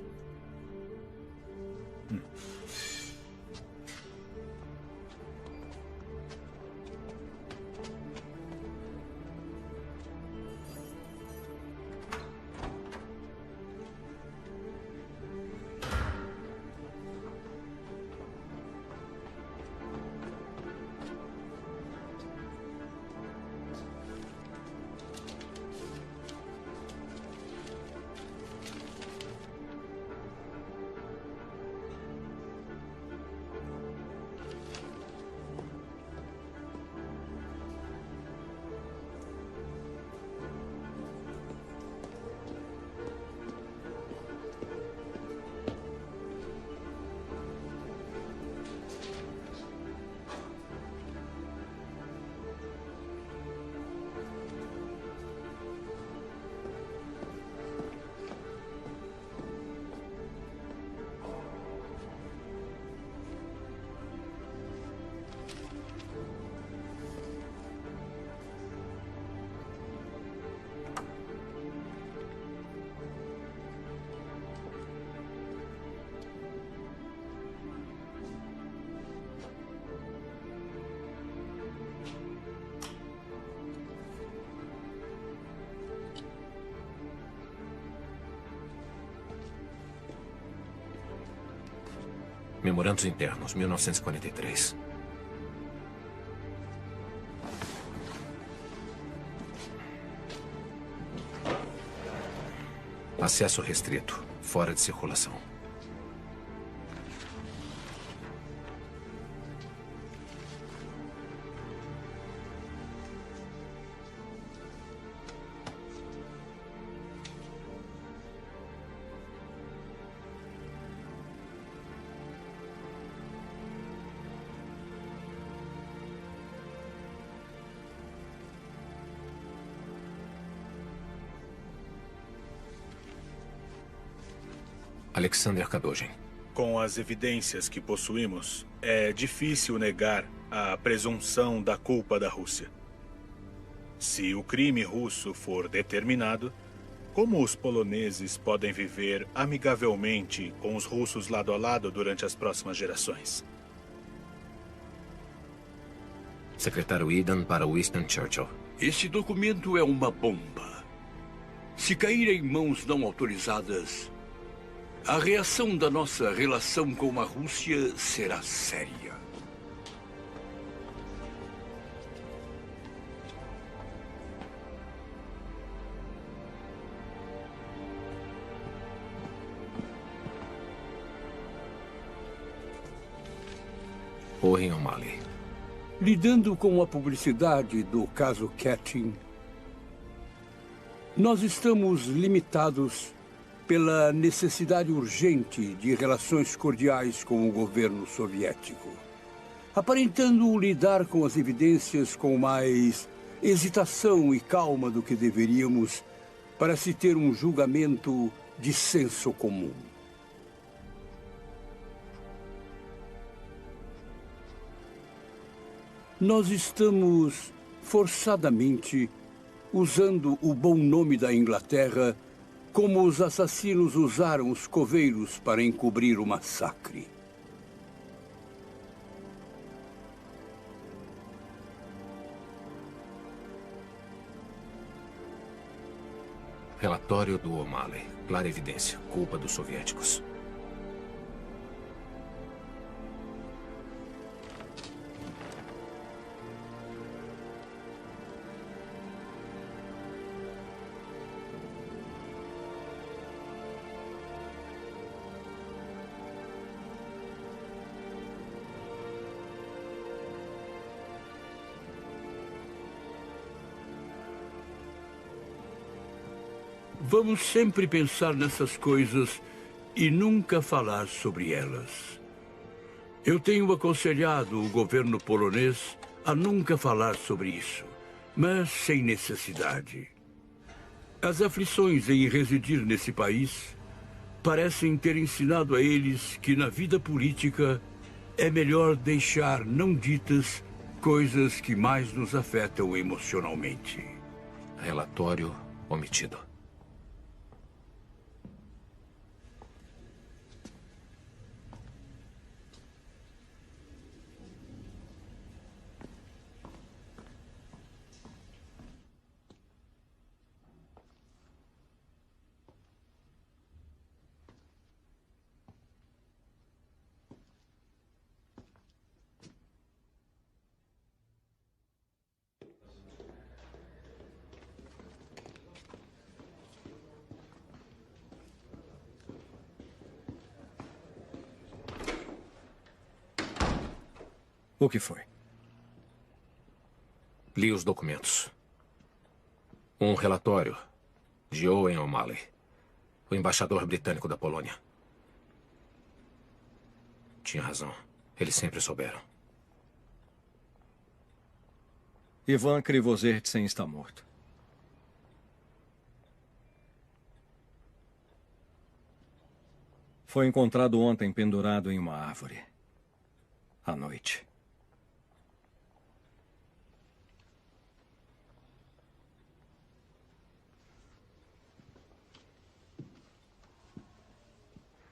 Memorandos internos, 1943. Acesso restrito, fora de circulação. Alexander Kadojin. Com as evidências que possuímos, é difícil negar a presunção da culpa da Rússia. Se o crime russo for determinado, como os poloneses podem viver amigavelmente com os russos lado a lado durante as próximas gerações? Secretário Eden para Winston Churchill. Esse documento é uma bomba. Se cair em mãos não autorizadas, a reação da nossa relação com a Rússia será séria. Orrin O'Malley. Lidando com a publicidade do caso Katyn, nós estamos limitados pela necessidade urgente de relações cordiais com o governo soviético, aparentando lidar com as evidências com mais hesitação e calma do que deveríamos para se ter um julgamento de senso comum. Nós estamos forçadamente usando o bom nome da Inglaterra como os assassinos usaram os coveiros para encobrir o massacre. Relatório do O'Malley. Clara evidência. Culpa dos soviéticos. Vamos sempre pensar nessas coisas e nunca falar sobre elas. Eu tenho aconselhado o governo polonês a nunca falar sobre isso, mas sem necessidade. As aflições em residir nesse país parecem ter ensinado a eles que na vida política é melhor deixar não ditas coisas que mais nos afetam emocionalmente. Relatório omitido. O que foi? Li os documentos. Um relatório de Owen O'Malley, o embaixador britânico da Polônia. Tinha razão. Eles sempre souberam. Ivan Krivozertsen está morto. Foi encontrado ontem pendurado em uma árvore. À noite.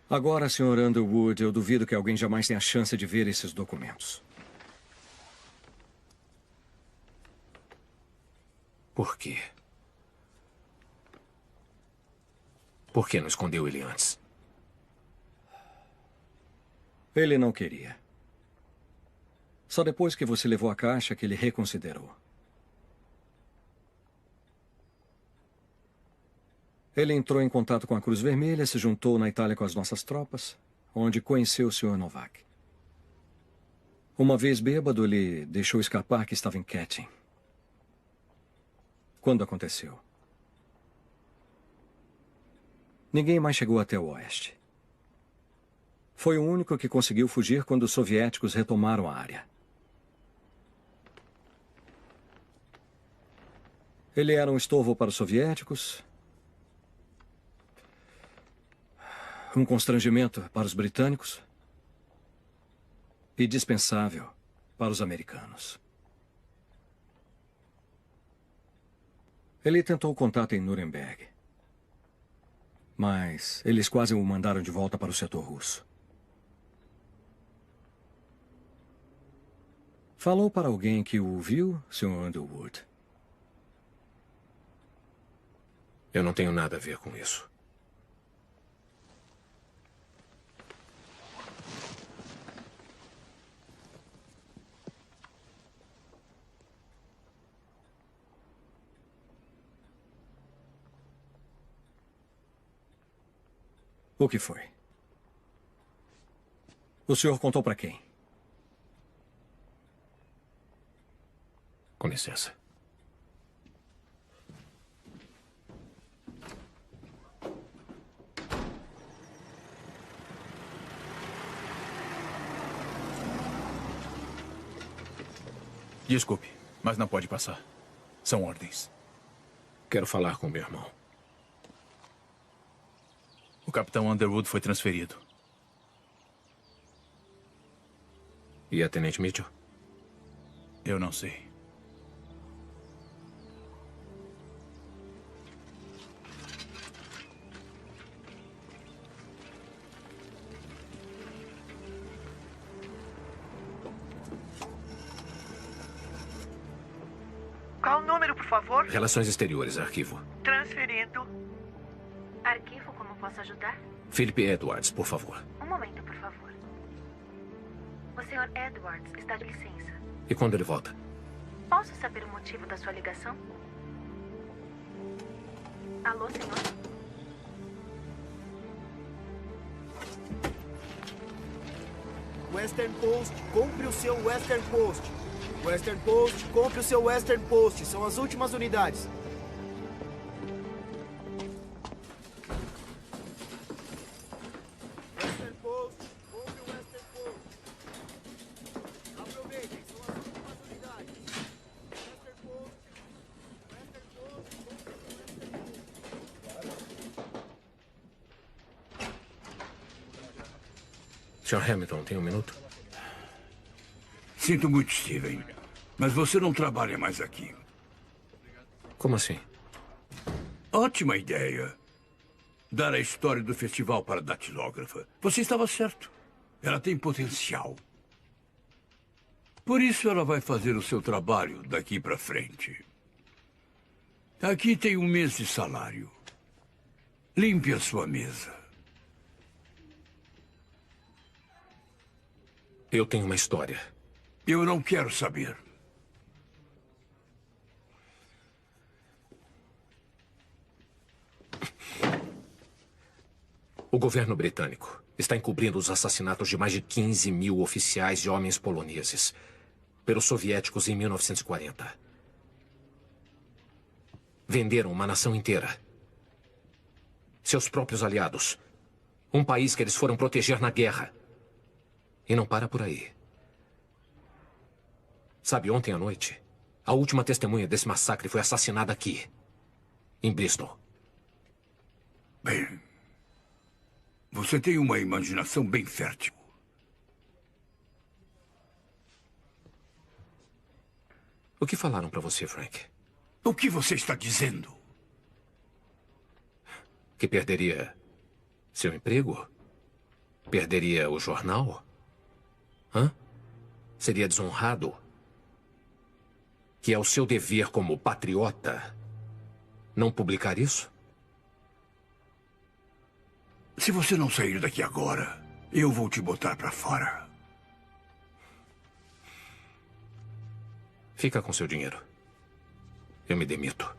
Agora, Sr. Underwood, eu duvido que alguém jamais tenha a chance de ver esses documentos. Por quê? Por que não escondeu ele antes? Ele não queria. Só depois que você levou a caixa que ele reconsiderou. Ele entrou em contato com a Cruz Vermelha, se juntou na Itália com as nossas tropas, onde conheceu o Sr. Novak. Uma vez bêbado, ele deixou escapar que estava em Katyn. Quando aconteceu? Ninguém mais chegou até o oeste. Foi o único que conseguiu fugir quando os soviéticos retomaram a área. Ele era um estorvo para os soviéticos, um constrangimento para os britânicos e dispensável para os americanos. Ele tentou contato em Nuremberg, mas eles quase o mandaram de volta para o setor russo. Falou para alguém que o viu, Sr. Underwood? Eu não tenho nada a ver com isso. O que foi? O senhor contou para quem? Com licença. Desculpe, mas não pode passar. São ordens. Quero falar com meu irmão. O capitão Underwood foi transferido. E a Tenente Mitchell? Eu não sei. Qual o número, por favor? Relações Exteriores, arquivo. Transferindo. Arquivo, como posso ajudar? Philip Edwards, por favor. Um momento, por favor. O Sr. Edwards está de licença. E quando ele volta? Posso saber o motivo da sua ligação? Alô, senhor? Western Post, compre o seu Western Post. Western Post, compre o seu Western Post. São as últimas unidades. Western Post, compre o Western Post. Aproveitem, são as últimas unidades. Western Post, Western Post, compre o Western Post. Sr. Hamilton, tem um minuto? Sinto muito, Steven, mas você não trabalha mais aqui. Como assim? Ótima ideia. Dar a história do festival para a datilógrafa. Você estava certo. Ela tem potencial. Por isso ela vai fazer o seu trabalho daqui para frente. Aqui tem 1 mês de salário. Limpe a sua mesa. Eu tenho uma história. Eu não quero saber. O governo britânico está encobrindo os assassinatos de mais de 15 mil oficiais e homens poloneses. pelos soviéticos em 1940. Venderam uma nação inteira. Seus próprios aliados. Um país que eles foram proteger na guerra. E não para por aí. Sabe, ontem à noite, a última testemunha desse massacre foi assassinada aqui, em Bristol. Bem, você tem uma imaginação bem fértil. O que falaram pra você, Frank? O que você está dizendo? Que perderia seu emprego? Perderia o jornal? Hã? Seria desonrado? Que é o seu dever como patriota não publicar isso? Se você não sair daqui agora, eu vou te botar pra fora. Fica com seu dinheiro. Eu me demito.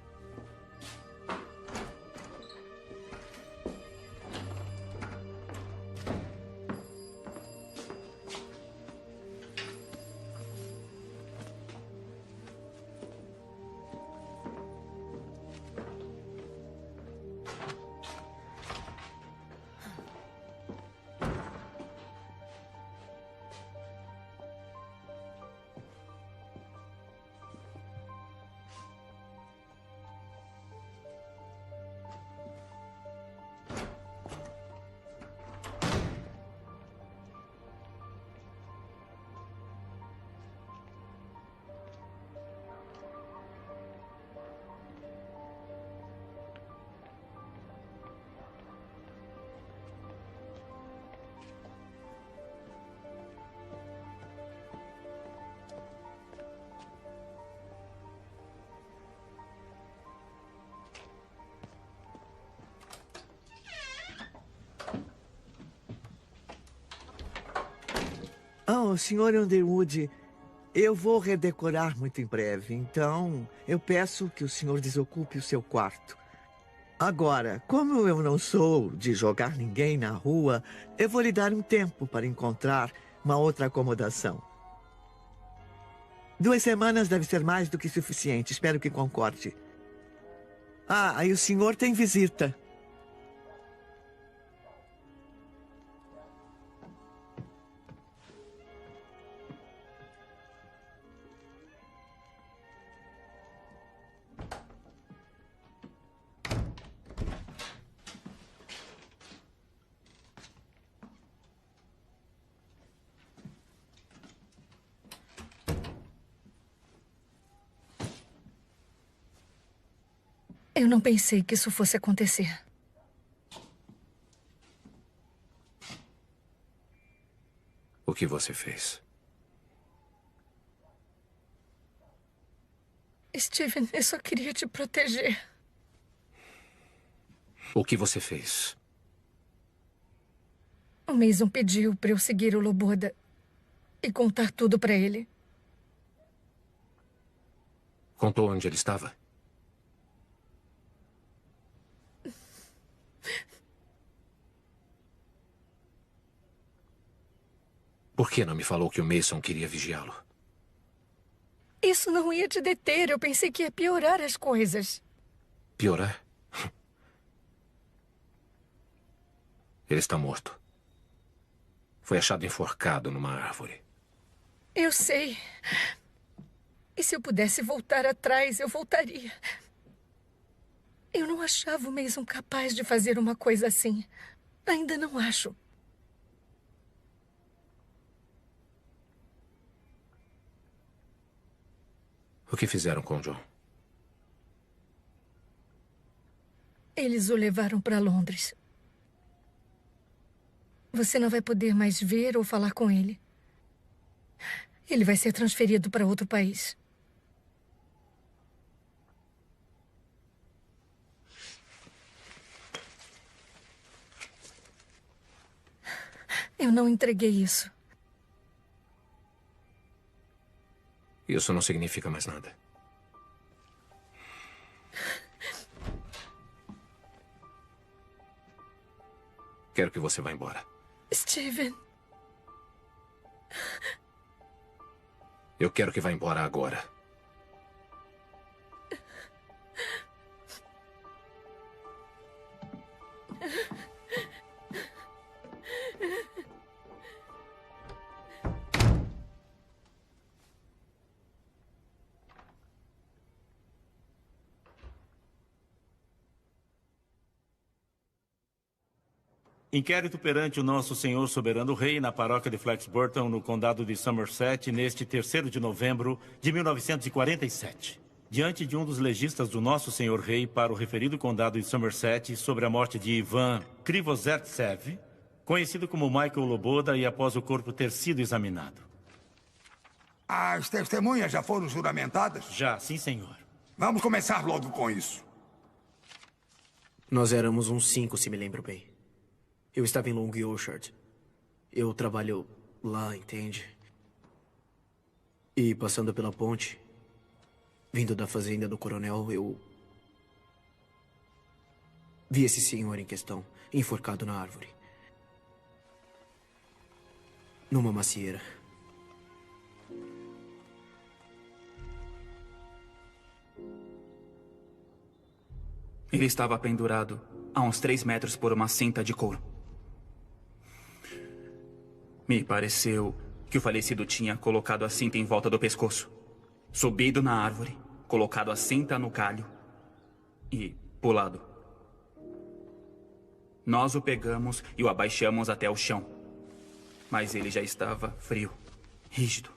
Oh, Sr. Underwood, eu vou redecorar muito em breve, então eu peço que o senhor desocupe o seu quarto. Agora, como eu não sou de jogar ninguém na rua, eu vou lhe dar um tempo para encontrar uma outra acomodação. 2 semanas deve ser mais do que suficiente, espero que concorde. Ah, e o senhor tem visita. Eu não pensei que isso fosse acontecer. O que você fez? Steven, eu só queria te proteger. O que você fez? O Mason pediu para eu seguir o Loboda e contar tudo para ele. Contou onde ele estava? Por que não me falou que o Mason queria vigiá-lo? Isso não ia te deter. Eu pensei que ia piorar as coisas. Piorar? Ele está morto. Foi achado enforcado numa árvore. Eu sei. E se eu pudesse voltar atrás, eu voltaria. Eu não achava o Mason capaz de fazer uma coisa assim. Ainda não acho. O que fizeram com o John? Eles o levaram para Londres. Você não vai poder mais ver ou falar com ele. Ele vai ser transferido para outro país. Eu não entreguei isso. Isso não significa mais nada. Quero que você vá embora. Steven. Eu quero que vá embora agora. Inquérito perante o nosso senhor soberano rei na paróquia de Flexburton, no condado de Somerset, neste 3º de novembro de 1947. Diante de um dos legistas do nosso senhor rei para o referido condado de Somerset sobre a morte de Ivan Krivozertsev, conhecido como Michael Loboda, e após o corpo ter sido examinado. As testemunhas já foram juramentadas? Já, sim, senhor. Vamos começar logo com isso. Nós éramos uns 5, se me lembro bem. Eu estava em Long Orchard. Eu trabalho lá, entende? E passando pela ponte, vindo da fazenda do coronel, eu vi esse senhor em questão, enforcado na árvore. Numa macieira. Ele estava pendurado a uns 3 metros por uma cinta de couro. Me pareceu que o falecido tinha colocado a cinta em volta do pescoço, subido na árvore, colocado a cinta no galho e pulado. Nós o pegamos e o abaixamos até o chão, mas ele já estava frio, rígido.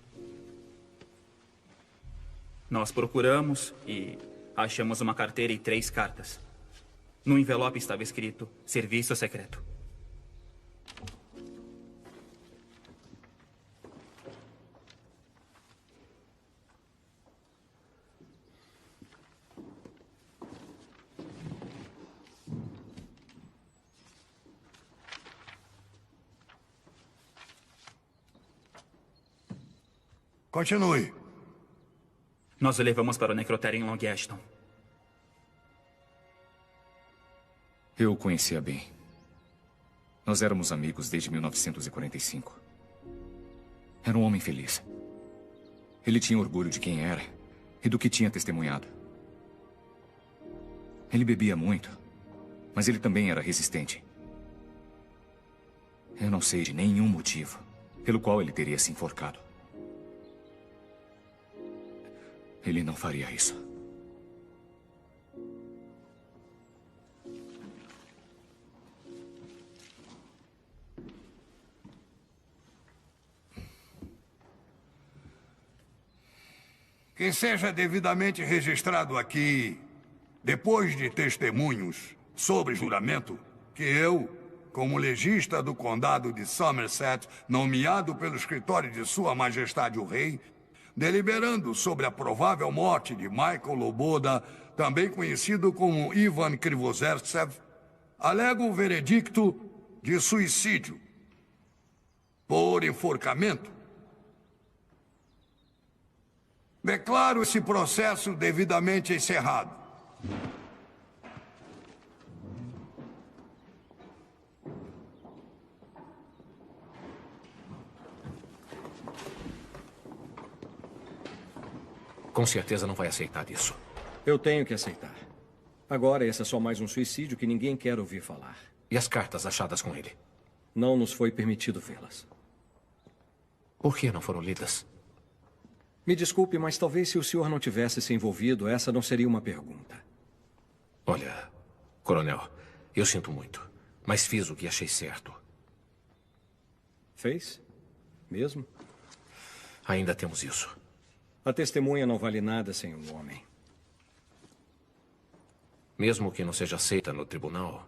Nós procuramos e achamos uma carteira e 3 cartas. No envelope estava escrito Serviço Secreto. Continue. Nós o levamos para o necrotério em Long Ashton. Eu o conhecia bem. Nós éramos amigos desde 1945. Era um homem feliz. Ele tinha orgulho de quem era e do que tinha testemunhado. Ele bebia muito, mas ele também era resistente. Eu não sei de nenhum motivo pelo qual ele teria se enforcado. Ele não faria isso. Que seja devidamente registrado aqui, depois de testemunhos sobre juramento, que eu, como legista do condado de Somerset, nomeado pelo escritório de Sua Majestade o Rei, deliberando sobre a provável morte de Michael Loboda, também conhecido como Ivan Krivozertsev, alego o veredicto de suicídio por enforcamento. Declaro esse processo devidamente encerrado. Com certeza não vai aceitar isso. Eu tenho que aceitar. Agora, esse é só mais um suicídio que ninguém quer ouvir falar. E as cartas achadas com ele? Não nos foi permitido vê-las. Por que não foram lidas? Me desculpe, mas talvez se o senhor não tivesse se envolvido, essa não seria uma pergunta. Olha, coronel, eu sinto muito, mas fiz o que achei certo. Fez? Mesmo? Ainda temos isso. A testemunha não vale nada sem um homem. Mesmo que não seja aceita no tribunal,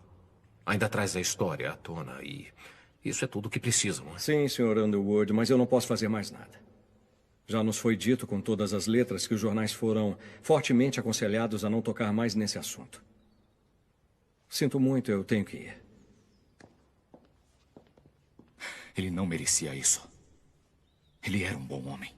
ainda traz a história à tona e isso é tudo o que precisam. Não é? Sim, Sr. Underwood, mas eu não posso fazer mais nada. Já nos foi dito com todas as letras que os jornais foram fortemente aconselhados a não tocar mais nesse assunto. Sinto muito, eu tenho que ir. Ele não merecia isso. Ele era um bom homem.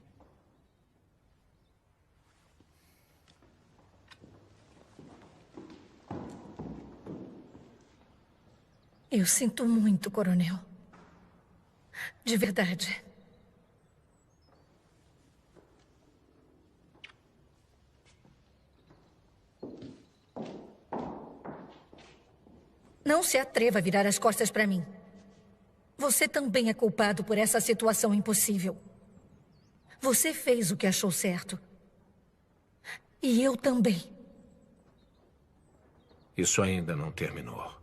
Eu sinto muito, coronel. De verdade. Não se atreva a virar as costas para mim. Você também é culpado por essa situação impossível. Você fez o que achou certo. E eu também. Isso ainda não terminou.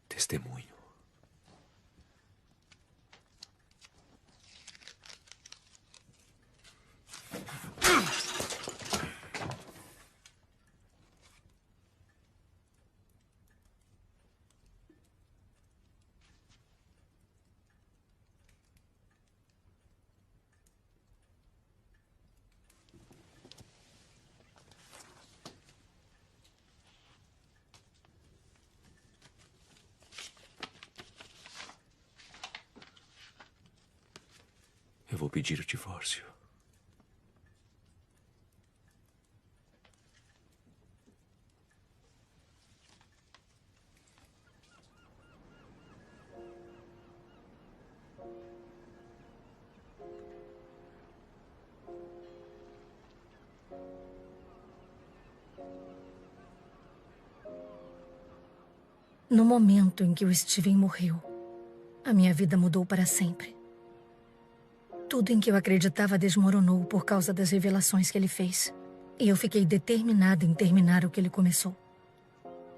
Testemunho. Eu vou pedir o divórcio. No momento em que o Steven morreu, a minha vida mudou para sempre. Tudo em que eu acreditava desmoronou por causa das revelações que ele fez. E eu fiquei determinada em terminar o que ele começou.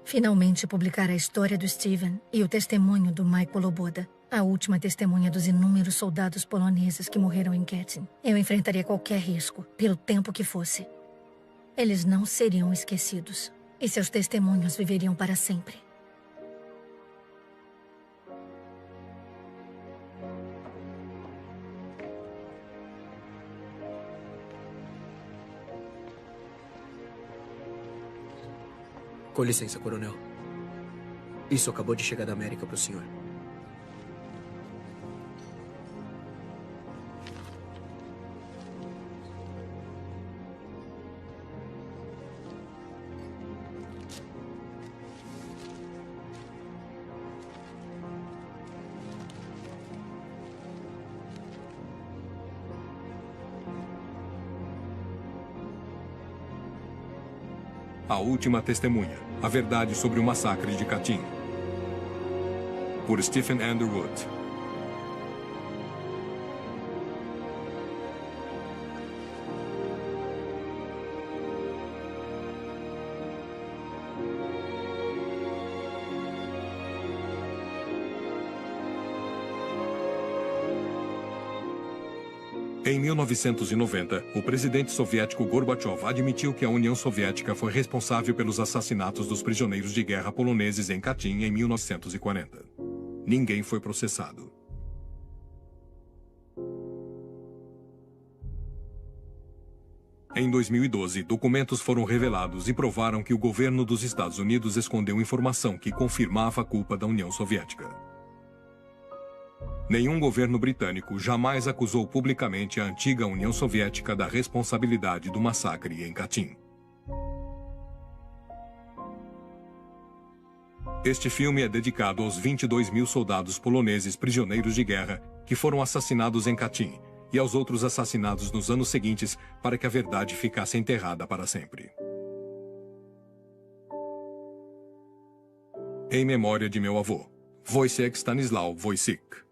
Finalmente publicar a história do Steven e o testemunho do Michael Loboda, a última testemunha dos inúmeros soldados poloneses que morreram em Katyn. Eu enfrentaria qualquer risco, pelo tempo que fosse. Eles não seriam esquecidos. E seus testemunhos viveriam para sempre. Com licença, coronel. Isso acabou de chegar da América para o senhor. A Última Testemunha, a verdade sobre o massacre de Katyn, por Stephen Underwood. Em 1990, o presidente soviético Gorbachev admitiu que a União Soviética foi responsável pelos assassinatos dos prisioneiros de guerra poloneses em Katyn em 1940. Ninguém foi processado. Em 2012, documentos foram revelados e provaram que o governo dos Estados Unidos escondeu informação que confirmava a culpa da União Soviética. Nenhum governo britânico jamais acusou publicamente a antiga União Soviética da responsabilidade do massacre em Katyn. Este filme é dedicado aos 22 mil soldados poloneses prisioneiros de guerra que foram assassinados em Katyn e aos outros assassinados nos anos seguintes para que a verdade ficasse enterrada para sempre. Em memória de meu avô, Wojciech Stanisław Wojcik.